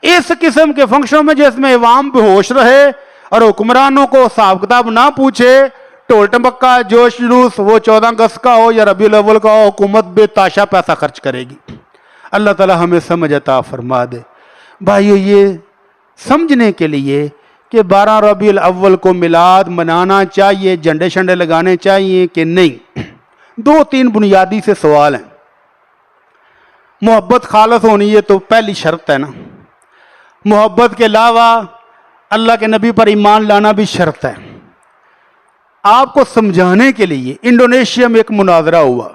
S2: اس قسم کے فنکشنوں میں جس میں عوام بے ہوش رہے اور حکمرانوں کو حساب کتاب نہ پوچھے، ٹول ٹمکا جوش جلوس، وہ 14 اگست کا ہو یا ربیع الاول کا ہو، حکومت بے تاشا پیسہ خرچ کرے گی۔ اللہ تعالی ہمیں سمجھ عطا فرما دے۔ بھائیو، یہ سمجھنے کے لیے کہ 12 ربیع الاول کو میلاد منانا چاہیے، جھنڈے شنڈے لگانے چاہیے کہ نہیں، 2-3 بنیادی سے سوال ہیں۔ محبت خالص ہونی ہے تو پہلی شرط ہے نا، محبت کے علاوہ اللہ کے نبی پر ایمان لانا بھی شرط ہے۔ آپ کو سمجھانے کے لیے انڈونیشیا میں ایک مناظرہ ہوا.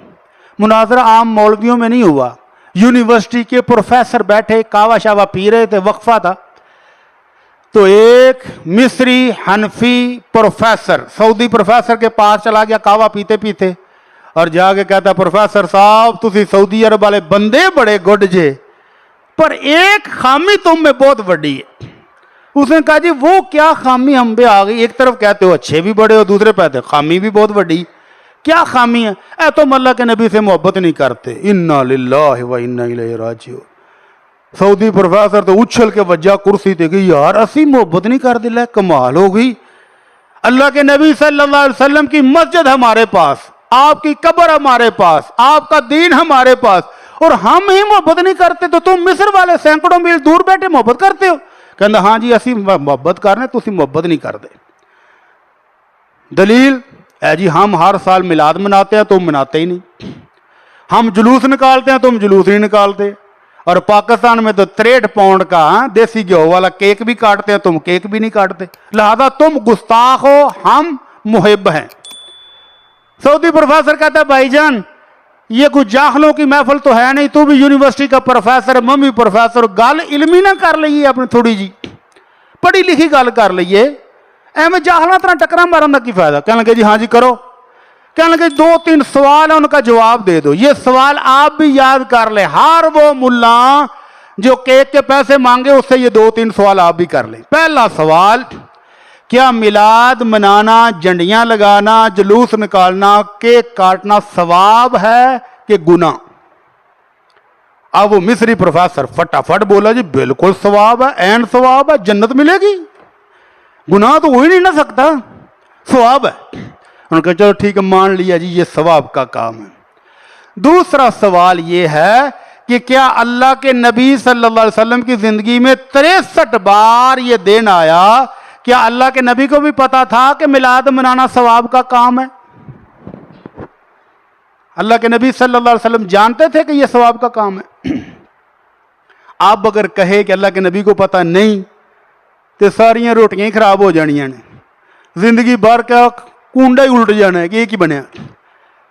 S2: مناظرہ عام مولویوں میں نہیں ہوا. یونیورسٹی کے پروفیسر بیٹھے کاوا شاوا پی رہے تھے, وقفہ تھا. تو ایک مصری حنفی پروفیسر سعودی پروفیسر کے پاس چلا گیا کاوا پیتے پیتے, اور جا کے کہتا پروفیسر صاحب تسی سعودی عرب والے بندے بڑے گڈ جے, پر ایک خامی تم میں بہت بڑی ہے. اس نے کہا جی وہ کیا خامی ہم پہ آ گئی؟ ایک طرف کہتے ہو اچھے بھی بڑے ہو, دوسرے کہتے خامی بھی بہت بڑی. کیا خامی ہے؟ اے تم اللہ کے نبی سے محبت نہیں کرتے. انا للہ و انا الیہ راجعون. سعودی پروفیسر تو اچھل کے وجہ کرسی تے گئی, یار اسی محبت نہیں کر دل, کمال ہو گئی. اللہ کے نبی صلی اللہ علیہ وسلم کی مسجد ہمارے پاس, آپ کی قبر ہمارے پاس, آپ کا دین ہمارے پاس, اور ہم ہی محبت نہیں کرتے تو تم مصر والے سینکڑوں میل دور بیٹھے محبت کرتے ہو. کہنا ہاں جی اسی محبت کرنے, تسی محبت نہیں کرتے. دلیل اے جی ہم ہر سال میلاد مناتے ہیں, تم مناتے ہی نہیں. ہم جلوس نکالتے ہیں, تم جلوس نہیں نکالتے. اور پاکستان میں تو 63 پاؤنڈ کا دیسی گھیو والا کیک بھی کاٹتے ہیں, تم کیک بھی نہیں کاٹتے. لہذا تم گستاخ ہو, ہم محب ہیں. سعودی پروفیسر کہتا ہے بھائی جان یہ کوئی جاہلوں کی محفل تو ہے نہیں, تو بھی یونیورسٹی کا پروفیسر, ممی پروفیسر, گل علمی نہ کر لئیے اپنی تھوڑی جی پڑھی لکھی گل کر لئیے, ایویں جاہلاں طرح ٹکرا مارن کا کی فائدہ. کہنے لگے جی ہاں جی کرو. کہنے لگے 2-3 سوال ہیں ان کا جواب دے دو. یہ سوال آپ بھی یاد کر لیں, ہر وہ ملا جو کیک کے پیسے مانگے اس سے یہ 2-3 سوال آپ بھی کر لیں. پہلا سوال, کیا میلاد منانا, جھنڈیاں لگانا, جلوس نکالنا, کیک کاٹنا ثواب ہے کہ گناہ؟ اب وہ مصری پروفیسر فٹافٹ بولا جی بالکل ثواب ہے, این ثواب ہے, جنت ملے گی, گناہ تو ہو ہی نہیں نہ سکتا, ثواب ہے. انہوں نے کہا چلو ٹھیک ہے مان لیا جی یہ ثواب کا کام ہے. دوسرا سوال یہ ہے کہ کیا اللہ کے نبی صلی اللہ علیہ وسلم کی زندگی میں 63 بار یہ دن آیا, کیا اللہ کے نبی کو بھی پتا تھا کہ میلاد منانا ثواب کا کام ہے؟ اللہ کے نبی صلی اللہ علیہ وسلم جانتے تھے کہ یہ ثواب کا کام ہے. آپ اگر کہے کہ اللہ کے نبی کو پتا نہیں تو ساریاں روٹیاں ہی خراب ہو جانیاں نے, زندگی بھر کا کنڈا ہی الٹ جانا ہے کہ ایک ہی بنیا.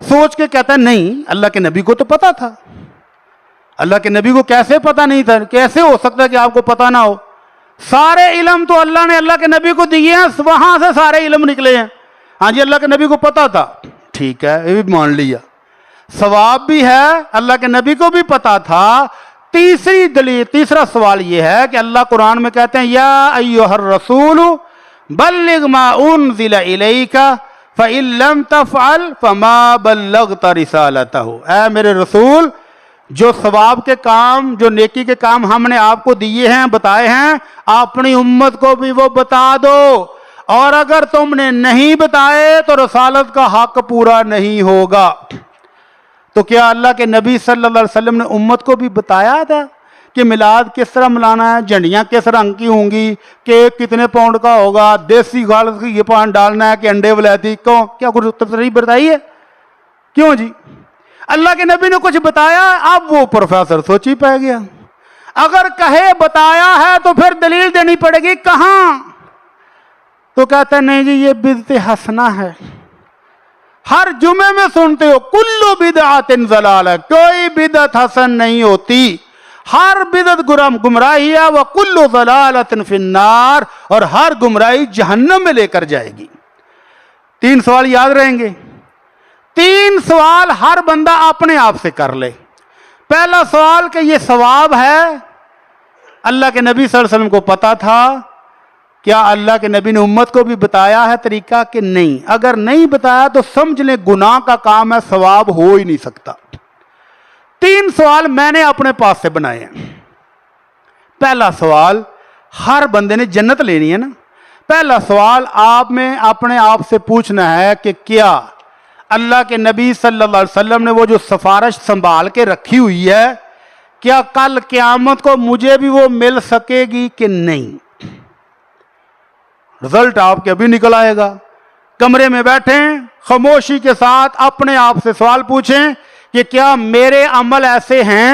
S2: سوچ کے کہتا ہے نہیں اللہ کے نبی کو تو پتا تھا. اللہ کے نبی کو کیسے پتا نہیں تھا؟ کیسے ہو سکتا ہے کہ آپ کو پتا نہ ہو؟ سارے علم تو اللہ نے اللہ کے نبی کو دیے ہیں, وہاں سے سارے علم نکلے ہیں. ہاں جی اللہ کے نبی کو پتا تھا, ٹھیک ہے یہ بھی مان لیا, ثواب بھی ہے, اللہ کے نبی کو بھی پتا تھا. تیسری دلیل, تیسرا سوال یہ ہے کہ اللہ قرآن میں کہتے ہیں یا ایھا الرسول بلغ ما انزل الیک فإن لم تفعل فما بلغت رسالته. اے میرے رسول جو ثواب کے کام, جو نیکی کے کام ہم نے آپ کو دیے ہیں, بتائے ہیں, اپنی امت کو بھی وہ بتا دو, اور اگر تم نے نہیں بتائے تو رسالت کا حق پورا نہیں ہوگا. تو کیا اللہ کے نبی صلی اللہ علیہ وسلم نے امت کو بھی بتایا تھا کہ میلاد کس طرح منانا ہے, جھنڈیاں کس رنگ کی ہوں گی, کیک کتنے پاؤنڈ کا ہوگا, دیسی گھاڑ یہ پان ڈالنا ہے کہ انڈے ولایتی کو, کیا کچھ تفصیل بتائی ہے؟ کیوں جی اللہ کے نبی نے کچھ بتایا؟ اب وہ پروفیسر سوچ ہی پہ گیا. اگر کہے بتایا ہے تو پھر دلیل دینی پڑے گی کہاں؟ تو کہتا ہے نہیں جی یہ بدعت حسنہ ہے. ہر جمعے میں سنتے ہو کلو بدعت ضلالہ, کوئی بدعت حسن نہیں ہوتی, ہر بدعت گمراہی ہے. وکل ضلالۃ فی النار, اور ہر گمراہی جہنم میں لے کر جائے گی. 3 سوال یاد رہیں گے. 3 سوال ہر بندہ اپنے آپ سے کر لے. پہلا سوال کہ یہ ثواب ہے, اللہ کے نبی صلی اللہ علیہ وسلم کو پتا تھا, کیا اللہ کے نبی نے امت کو بھی بتایا ہے طریقہ کہ نہیں؟ اگر نہیں بتایا تو سمجھ لیں گناہ کا کام ہے, ثواب ہو ہی نہیں سکتا. 3 سوال میں نے اپنے پاس سے بنائے ہیں. پہلا سوال, ہر بندے نے جنت لینی ہے نا, پہلا سوال آپ میں اپنے آپ سے پوچھنا ہے کہ کیا اللہ کے نبی صلی اللہ علیہ وسلم نے وہ جو سفارش سنبھال کے رکھی ہوئی ہے, کیا کل قیامت کو مجھے بھی وہ مل سکے گی کہ نہیں؟ رزلٹ آپ کے ابھی نکل آئے گا. کمرے میں بیٹھیں, خاموشی کے ساتھ اپنے آپ سے سوال پوچھیں کہ کیا میرے عمل ایسے ہیں,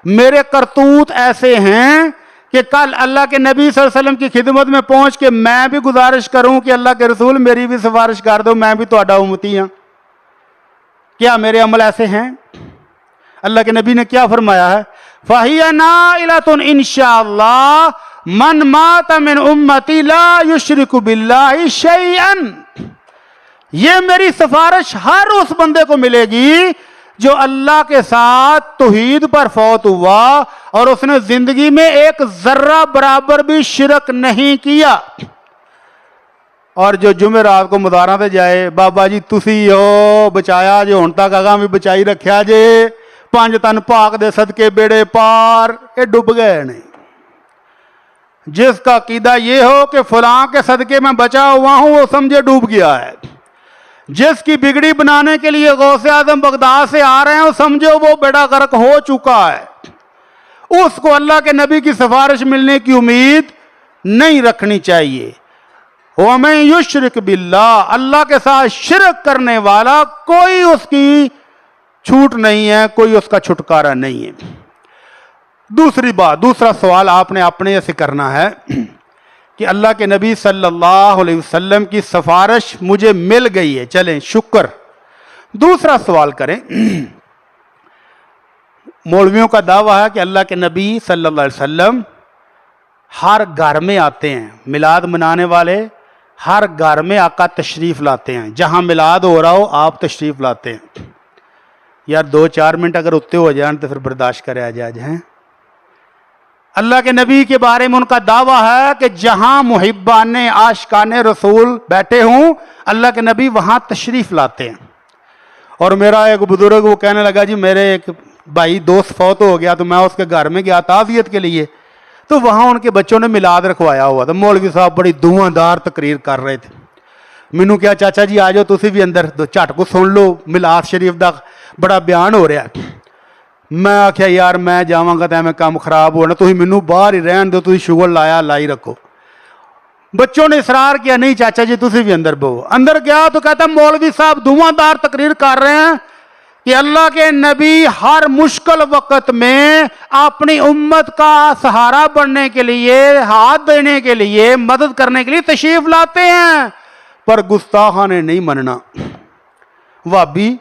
S2: میرے کرتوت ایسے ہیں کہ کل اللہ کے نبی صلی اللہ علیہ وسلم کی خدمت میں پہنچ کے میں بھی گزارش کروں کہ اللہ کے رسول میری بھی سفارش کر دو، میں بھی تہاڈا امتی ہوں؟ کیا میرے عمل ایسے ہیں؟ اللہ کے نبی نے کیا فرمایا ہے؟ فَهِيَ نَائِلَةٌ إِنشَاءَ مَنْ مَاتَ مِنْ أُمَّتِي لَا يُشْرِكُ بِاللَّهِ شَيْئًا۔ یہ میری سفارش ہر اس بندے کو ملے گی جو اللہ کے ساتھ توحید پر فوت ہوا اور اس نے زندگی میں ایک ذرہ برابر بھی شرک نہیں کیا۔ اور جو جمعرات کو مداراں تے جائے، بابا جی تسی ہو بچایا جو ہن تک اگاں بھی بچائی رکھیا جے، 5 تن پاک دے صدقے بیڑے پار، یہ ڈوب گئے نہیں۔ جس کا عقیدہ یہ ہو کہ فلاں کے صدقے میں بچا ہوا ہوں، وہ سمجھے ڈوب گیا ہے۔ جس کی بگڑی بنانے کے لیے غوث اعظم بغداد سے آ رہے ہیں، وہ سمجھو وہ بیڑا غرق ہو چکا ہے۔ اس کو اللہ کے نبی کی سفارش ملنے کی امید نہیں رکھنی چاہیے۔ وَمَن يُشْرِكْ بِاللَّهِ، اللہ کے ساتھ شرک کرنے والا کوئی اس کی چھوٹ نہیں ہے، کوئی اس کا چھٹکارا نہیں ہے۔ دوسری بات، دوسرا سوال آپ نے اپنے سے کرنا ہے کہ اللہ کے نبی صلی اللہ علیہ وسلم کی سفارش مجھے مل گئی ہے، چلیں شکر۔ دوسرا سوال کریں، مولویوں کا دعویٰ ہے کہ اللہ کے نبی صلی اللہ علیہ وسلم ہر گھر میں آتے ہیں، میلاد منانے والے ہر گھر میں آقا تشریف لاتے ہیں، جہاں میلاد ہو رہا ہو آپ تشریف لاتے ہیں۔ یار 2-4 منٹ اگر اتنے ہو جائیں تو پھر برداشت کرے آج ہیں۔ اللہ کے نبی کے بارے میں ان کا دعویٰ ہے کہ جہاں محبان عاشقان رسول بیٹھے ہوں اللہ کے نبی وہاں تشریف لاتے ہیں۔ اور میرا ایک بزرگ وہ کہنے لگا جی میرے ایک بھائی دوست فوت ہو گیا تو میں اس کے گھر میں گیا تعزیت کے لیے، تو وہاں ان کے بچوں نے میلاد رکھوایا ہوا تھا۔ مولوی صاحب بڑی دھواں دار تقریر کر رہے تھے۔ مینوں کیا چاچا جی آ جاؤ تسی بھی اندر، تو جھٹ کو سن لو، میلاد شریف دا بڑا بیان ہو رہا ہے۔ میں آخیا یار میں جاواں گا تو میں کام خراب ہونا، تسی مینوں باہر ہی رہن دو، تسی شغل لایا لائی رکھو۔ بچوں نے اصرار کیا نہیں چاچا جی تسی بھی اندر بہو۔ اندر گیا تو کہتا مولوی صاحب دھواں دار تقریر کر رہے ہیں کہ اللہ کے نبی ہر مشکل وقت میں اپنی امت کا سہارا بننے کے لیے، ہاتھ دینے کے لیے، مدد کرنے کے لیے تشریف لاتے ہیں، پر گستاخاں نے نہیں مننا۔ وابی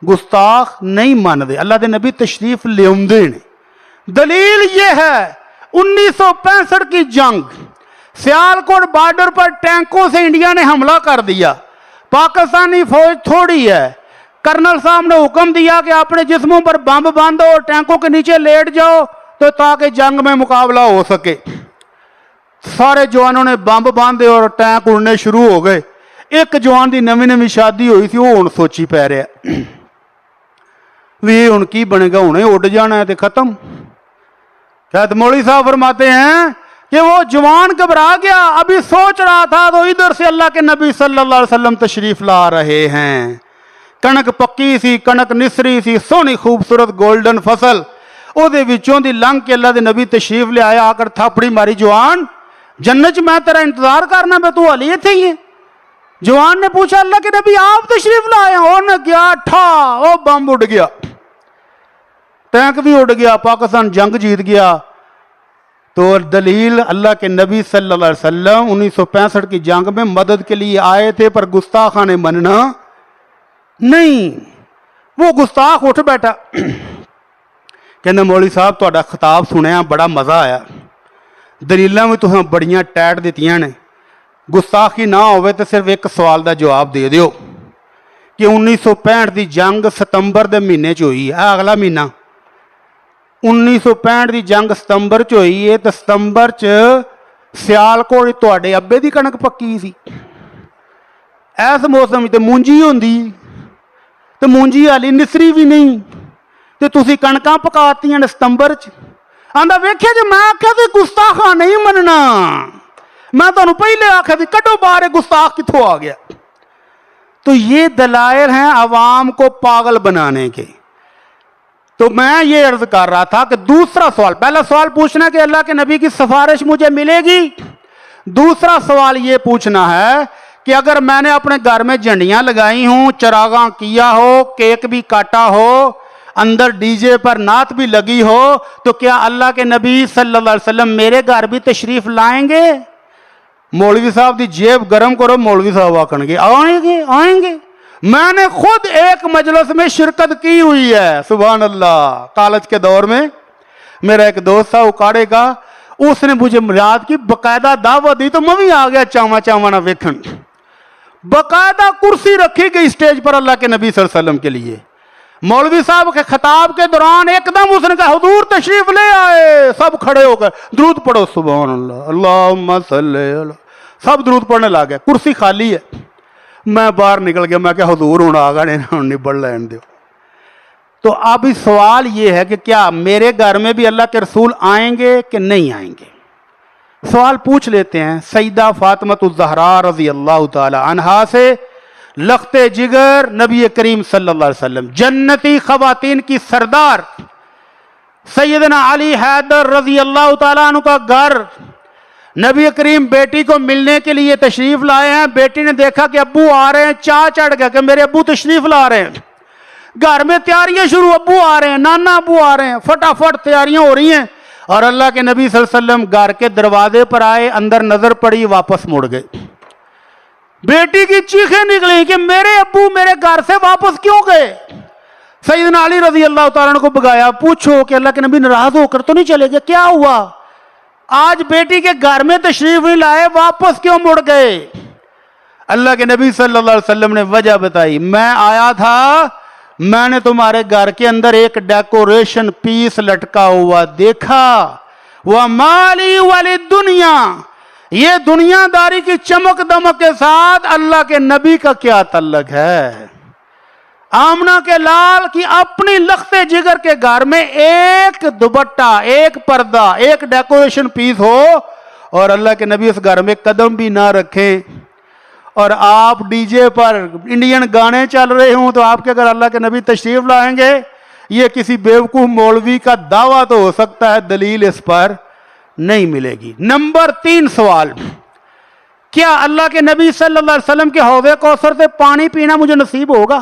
S2: گستاخ نہیں مان دے، اللہ دے نبی تشریف لے آندے نے۔ دلیل یہ ہے 1965 کی جنگ، سیالکوٹ بارڈر پر ٹینکوں سے انڈیا نے حملہ کر دیا، پاکستانی فوج تھوڑی ہے، کرنل صاحب نے حکم دیا کہ اپنے جسموں پر بم باندھو اور ٹینکوں کے نیچے لیٹ جاؤ تو تاکہ جنگ میں مقابلہ ہو سکے۔ سارے جوانوں نے بم باندھے اور ٹینک اڑنے شروع ہو گئے۔ ایک جوان دی نویں شادی ہوئی تھی، وہ ہن سوچی پی رہا بھی ہن کی بنے گا، ہن اڈ جانا ہے تو ختم۔ شاید مولوی صاحب فرماتے ہیں کہ وہ جوان گھبرا گیا، ابھی سوچ رہا تھا تو ادھر سے اللہ کے نبی صلی اللہ علیہ وسلم تشریف لا رہے ہیں۔ کنک پکی سی، کنک نسری سی، سونی خوبصورت گولڈن فصل، او دے وچوں دی لنگ کے اللہ دے نبی تشریف لے آیا، آ کر تھاپڑی ماری، جوان جنت میں تیرا انتظار کرنا، میں تو حالی ایتھے ہی ہے۔ جوان نے پوچھا اللہ کے نبی آپ تشریف لائے؟ اور نے کیا ٹھا، او بم اڑ گیا، ٹینک بھی اڑ گیا، پاکستان جنگ جیت گیا۔ تو دلیل اللہ کے نبی صلی اللہ علیہ وسلم 1965 کی جنگ میں مدد کے لیے آئے تھے، پر گستاخاں نے مننا نہیں۔ وہ گستاخ اٹھ بیٹھا، کہنا مولوی صاحب تہاڈا خطاب سنیا بڑا مزہ آیا، دلیلاں بھی تساں بڑیاں ٹائٹ دتیاں نے، گستاخی نہ ہوئے تو صرف ایک سوال دا جواب دے دیو کہ 1965 دی جنگ ستمبر دے مہینے چ ہوئی ہے، اگلا مہینہ 1965 دی جنگ ستمبر چ ہوئی ہے، تو ستمبر چ سیالکوٹ تواڈے ابے دی کنک پکی سی، ایس موسم تے مونجی ہوندی، تو مونجی والی نسری بھی نہیں، تو تسی کنکاں پکاتیاں نے ستمبر چ۔ آندا ویکھیا جی میں آکھیا سی گستاخاں نہیں مننا، میں تانوں پہلے آکھیا سی کڈو باہر گستاخ کتھوں آ گیا۔ تو یہ دلائل ہیں عوام کو پاگل بنانے کے۔ تو میں یہ عرض کر رہا تھا کہ دوسرا سوال، پہلا سوال پوچھنا کہ اللہ کے نبی کی سفارش مجھے ملے گی، دوسرا سوال یہ پوچھنا ہے کہ اگر میں نے اپنے گھر میں جھنڈیاں لگائی ہوں، چراغاں کیا ہو، کیک بھی کاٹا ہو، اندر ڈی جے پر نعت بھی لگی ہو تو کیا اللہ کے نبی صلی اللہ علیہ وسلم میرے گھر بھی تشریف لائیں گے؟ مولوی صاحب دی جیب گرم کرو، مولوی صاحب آکن گے آئیں گے۔ میں نے خود ایک مجلس میں شرکت کی ہوئی ہے، سبحان اللہ، کالج کے دور میں میرا ایک دوست تھا اکاڑے کا، اس نے مجھے یاد کی باقاعدہ دعوت دی تو میں بھی آ گیا چاواں نہ ویکھن۔ باقاعدہ کرسی رکھی گئی اسٹیج پر اللہ کے نبی صلی اللہ علیہ وسلم کے لیے۔ مولوی صاحب کے خطاب کے دوران ایک دم اس نے کہا حضور تشریف لے آئے، سب کھڑے ہو کر درود پڑھو، سبحان اللہ، اللہم صلی اللہ، سب درود پڑھنے لگ گئے، کرسی خالی ہے۔ میں باہر نکل گیا، میں کہ حضور ہوں آ گئے نبڑ لین دو۔ تو اب سوال یہ ہے کہ کیا میرے گھر میں بھی اللہ کے رسول آئیں گے کہ نہیں آئیں گے؟ سوال پوچھ لیتے ہیں سیدہ فاطمہ الزہراء رضی اللہ تعالی عنہا سے، لخت جگر نبی کریم صلی اللہ علیہ وسلم، جنتی خواتین کی سردار سیدنا علی حیدر رضی اللہ تعالیٰ عنہ کا گھر، نبی کریم بیٹی کو ملنے کے لیے تشریف لائے ہیں۔ بیٹی نے دیکھا کہ ابو آ رہے ہیں، چاہ چڑھ گیا کہ میرے ابو تشریف لا رہے ہیں۔ گھر میں تیاریاں شروع، ابو آ رہے ہیں، نانا ابو آ رہے ہیں، فٹافٹ تیاریاں ہو رہی ہیں، اور اللہ کے نبی صلی اللہ علیہ وسلم گھر کے دروازے پر آئے، اندر نظر پڑی، واپس مڑ گئے۔ بیٹی کی چیخیں نکلی کہ میرے ابو میرے گھر سے واپس کیوں گئے؟ سیدنا علی رضی اللہ تعالیٰ عنہ کو بگایا، پوچھو کہ اللہ کے نبی ناراض ہو کر تو نہیں چلے گئے؟ کیا ہوا؟ آج بیٹی کے گھر میں تشریف نہیں لائے، واپس کیوں مڑ گئے؟ اللہ کے نبی صلی اللہ علیہ وسلم نے وجہ بتائی، میں آیا تھا، میں نے تمہارے گھر کے اندر ایک ڈیکوریشن پیس لٹکا ہوا دیکھا، وَمَالِي وَلِلدُّنْيَا، یہ دنیا داری کی چمک دمک کے ساتھ اللہ کے نبی کا کیا تعلق ہے؟ آمنہ کے لال کی اپنی لخت جگر کے گھر میں ایک دوپٹہ، ایک پردہ، ایک ڈیکوریشن پیس ہو اور اللہ کے نبی اس گھر میں قدم بھی نہ رکھیں، اور آپ ڈی جے پر انڈین گانے چل رہے ہوں تو آپ کے اگر اللہ کے نبی تشریف لائیں گے؟ یہ کسی بیوقوف مولوی کا دعویٰ تو ہو سکتا ہے، دلیل اس پر نہیں ملے گی۔ نمبر 3 سوال، کیا اللہ کے نبی صلی اللہ علیہ وسلم کے حوض کوثر سے پانی پینا مجھے نصیب ہوگا؟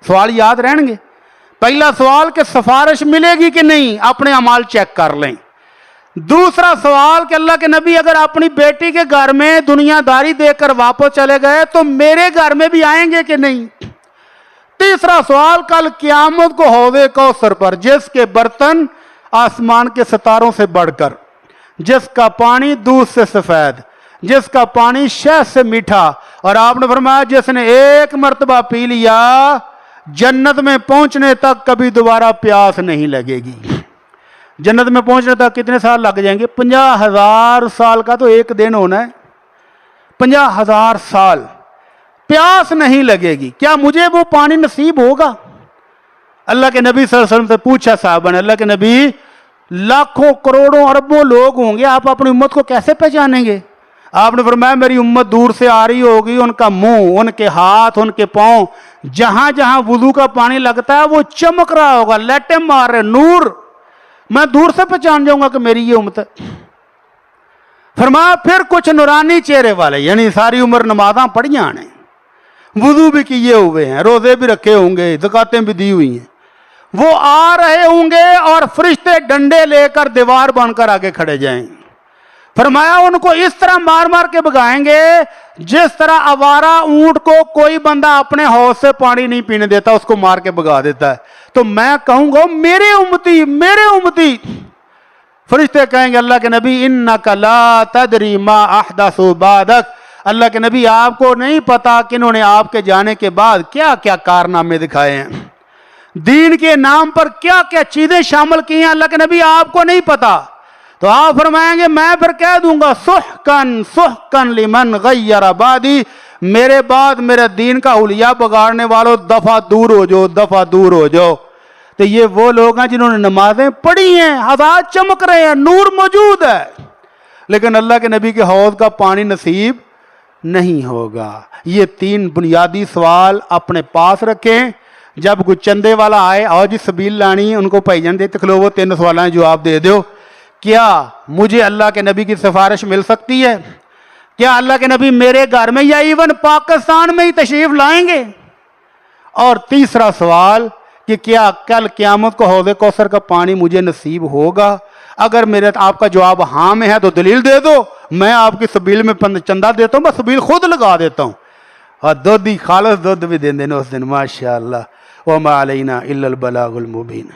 S2: سوال یاد رہیں گے۔ پہلا سوال کہ سفارش ملے گی کہ نہیں، اپنے اعمال چیک کر لیں۔ دوسرا سوال کہ اللہ کے نبی اگر اپنی بیٹی کے گھر میں دنیا داری دے کر واپس چلے گئے تو میرے گھر میں بھی آئیں گے کہ نہیں؟ تیسرا سوال کل قیامت کو حوض کوثر پر، جس کے برتن آسمان کے ستاروں سے بڑھ کر، جس کا پانی دودھ سے سفید، جس کا پانی شہد سے میٹھا، اور آپ نے فرمایا جس نے ایک مرتبہ پی لیا جنت میں پہنچنے تک کبھی دوبارہ پیاس نہیں لگے گی۔ جنت میں پہنچنے تک کتنے سال لگ جائیں گے؟ 50,000 سال کا تو ایک دن ہونا ہے، 50,000 سال پیاس نہیں لگے گی۔ کیا مجھے وہ پانی نصیب ہوگا؟ اللہ کے نبی صلی اللہ علیہ وسلم سے پوچھا صحابہ نے، اللہ کے نبی لاکھوں کروڑوں اربوں لوگ ہوں گے، آپ اپنی امت کو کیسے پہچانیں گے؟ آپ نے فرمایا میری امت دور سے آ رہی ہوگی، ان کا منہ، ان کے ہاتھ، ان کے پاؤں، جہاں جہاں وضو کا پانی لگتا ہے وہ چمک رہا ہوگا، لیٹیں مار رہے، نور، میں دور سے پہچان جاؤں گا کہ میری یہ امت ہے۔ فرمایا پھر کچھ نورانی چہرے والے، یعنی ساری عمر نمازاں پڑھیاں نے، وضو بھی کیے ہوئے ہیں، روزے بھی رکھے ہوں گے، زکاتیں بھی دی ہوئی ہیں، وہ آ رہے ہوں گے اور فرشتے ڈنڈے لے کر دیوار بن کر آگے کھڑے جائیں۔ فرمایا ان کو اس طرح مار مار کے بگائیں گے جس طرح آوارہ اونٹ کو کوئی بندہ اپنے حوض سے پانی نہیں پینے دیتا، اس کو مار کے بگا دیتا ہے۔ تو میں کہوں گا میرے امتی، میرے امتی۔ فرشتے کہیں گے اللہ کے نبی انک لا تدری ما احدثوا بعدک، اللہ کے نبی آپ کو نہیں پتا کہ انہوں نے آپ کے جانے کے بعد کیا کیا کارنامے دکھائے ہیں، دین کے نام پر کیا کیا چیزیں شامل کی ہیں، اللہ کے نبی آپ کو نہیں پتا۔ تو آپ فرمائیں گے میں پھر کہہ دوں گا سحقن سحقن لمن غیر بعدی، میرے بعد میرے دین کا حلیہ بگاڑنے والوں دفعہ دور ہو جاؤ، دفعہ دور ہو جاؤ۔ تو یہ وہ لوگ ہیں جنہوں نے نمازیں پڑھی ہیں، حضرات چمک رہے ہیں، نور موجود ہے، لیکن اللہ کے نبی کے حوض کا پانی نصیب نہیں ہوگا۔ یہ 3 بنیادی سوال اپنے پاس رکھیں۔ جب کوئی چندے والا آئے اور جی سبیل لانی ان کو بھائی جان دیتے کھلو، وہ 3 سوالوں جواب دے دو۔ کیا مجھے اللہ کے نبی کی سفارش مل سکتی ہے؟ کیا اللہ کے نبی میرے گھر میں یا ایون پاکستان میں ہی تشریف لائیں گے؟ اور تیسرا سوال کہ کیا کل قیامت کو حوض کوثر کا پانی مجھے نصیب ہوگا؟ اگر میرے آپ کا جواب ہاں میں ہے تو دلیل دے دو، میں آپ کی سبیل میں چندہ دیتا ہوں، میں سبیل خود لگا دیتا ہوں، اور دودھ ہی خالص دودھ بھی دے دینا اس دن، ماشاءاللہ۔ وما علینا الا البلاغ المبین۔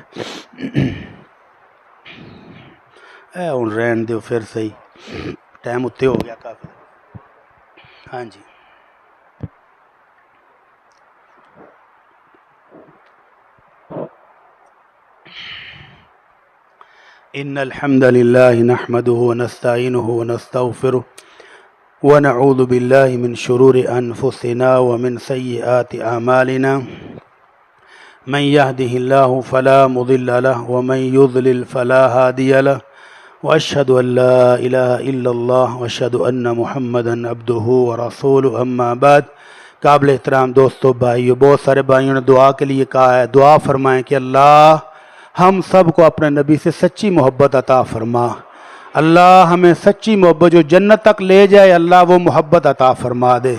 S2: اے ہن رہن دیو پھر صحیح، ٹائم اتنے ہو گیا کافی۔ ہاں جی، ان الحمد للہ نحمده ونستعینه ونستغفره ونعوذ باللہ من شرور انفسنا ومن سیئات اعمالنا، من يهده الله فلا مضل له ومن يضلل فلا هادي له، واشهد ان لا اله الا الله واشهد ان محمدا عبده ورسوله، اما بعد۔ قابل احترام دوستو، بھائیو، بہت سارے بھائیوں نے دعا کے لیے کہا ہے، دعا فرمائیں کہ اللہ ہم سب کو اپنے نبی سے سچی محبت عطا فرما، اللہ ہمیں سچی محبت جو جنت تک لے جائے، اللہ وہ محبت عطا فرما دے،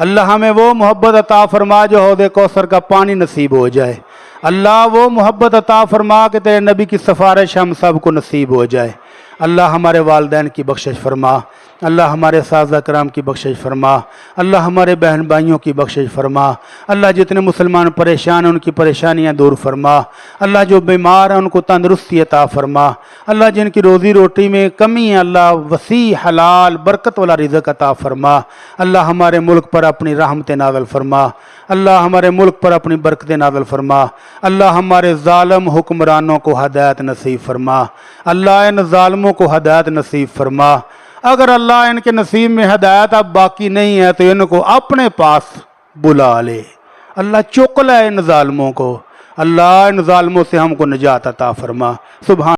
S2: اللہ ہمیں وہ محبت عطا فرما جو حوض کوثر کا پانی نصیب ہو جائے، اللہ وہ محبت عطا فرما کہ تیرے نبی کی سفارش ہم سب کو نصیب ہو جائے، اللہ ہمارے والدین کی بخشش فرما، اللہ ہمارے اساتذہ کرام کی بخشش فرما، اللہ ہمارے بہن بھائیوں کی بخشش فرما، اللہ جتنے مسلمان پریشان ہیں ان کی پریشانیاں دور فرما، اللہ جو بیمار ہیں ان کو تندرستی عطا فرما، اللہ جن کی روزی روٹی میں کمی ہے اللہ وسیع حلال برکت والا رزق عطا فرما، اللہ ہمارے ملک پر اپنی رحمت نازل فرما، اللہ ہمارے ملک پر اپنی برکت نازل فرما، اللہ ہمارے ظالم حکمرانوں کو ہدایت نصیب فرما، اللہ ان ظالموں کو ہدایت نصیب فرما، اگر اللہ ان کے نصیب میں ہدایت اب باقی نہیں ہے تو ان کو اپنے پاس بلا لے، اللہ چک لے ان ظالموں کو، اللہ ان ظالموں سے ہم کو نجات عطا فرما، سبحان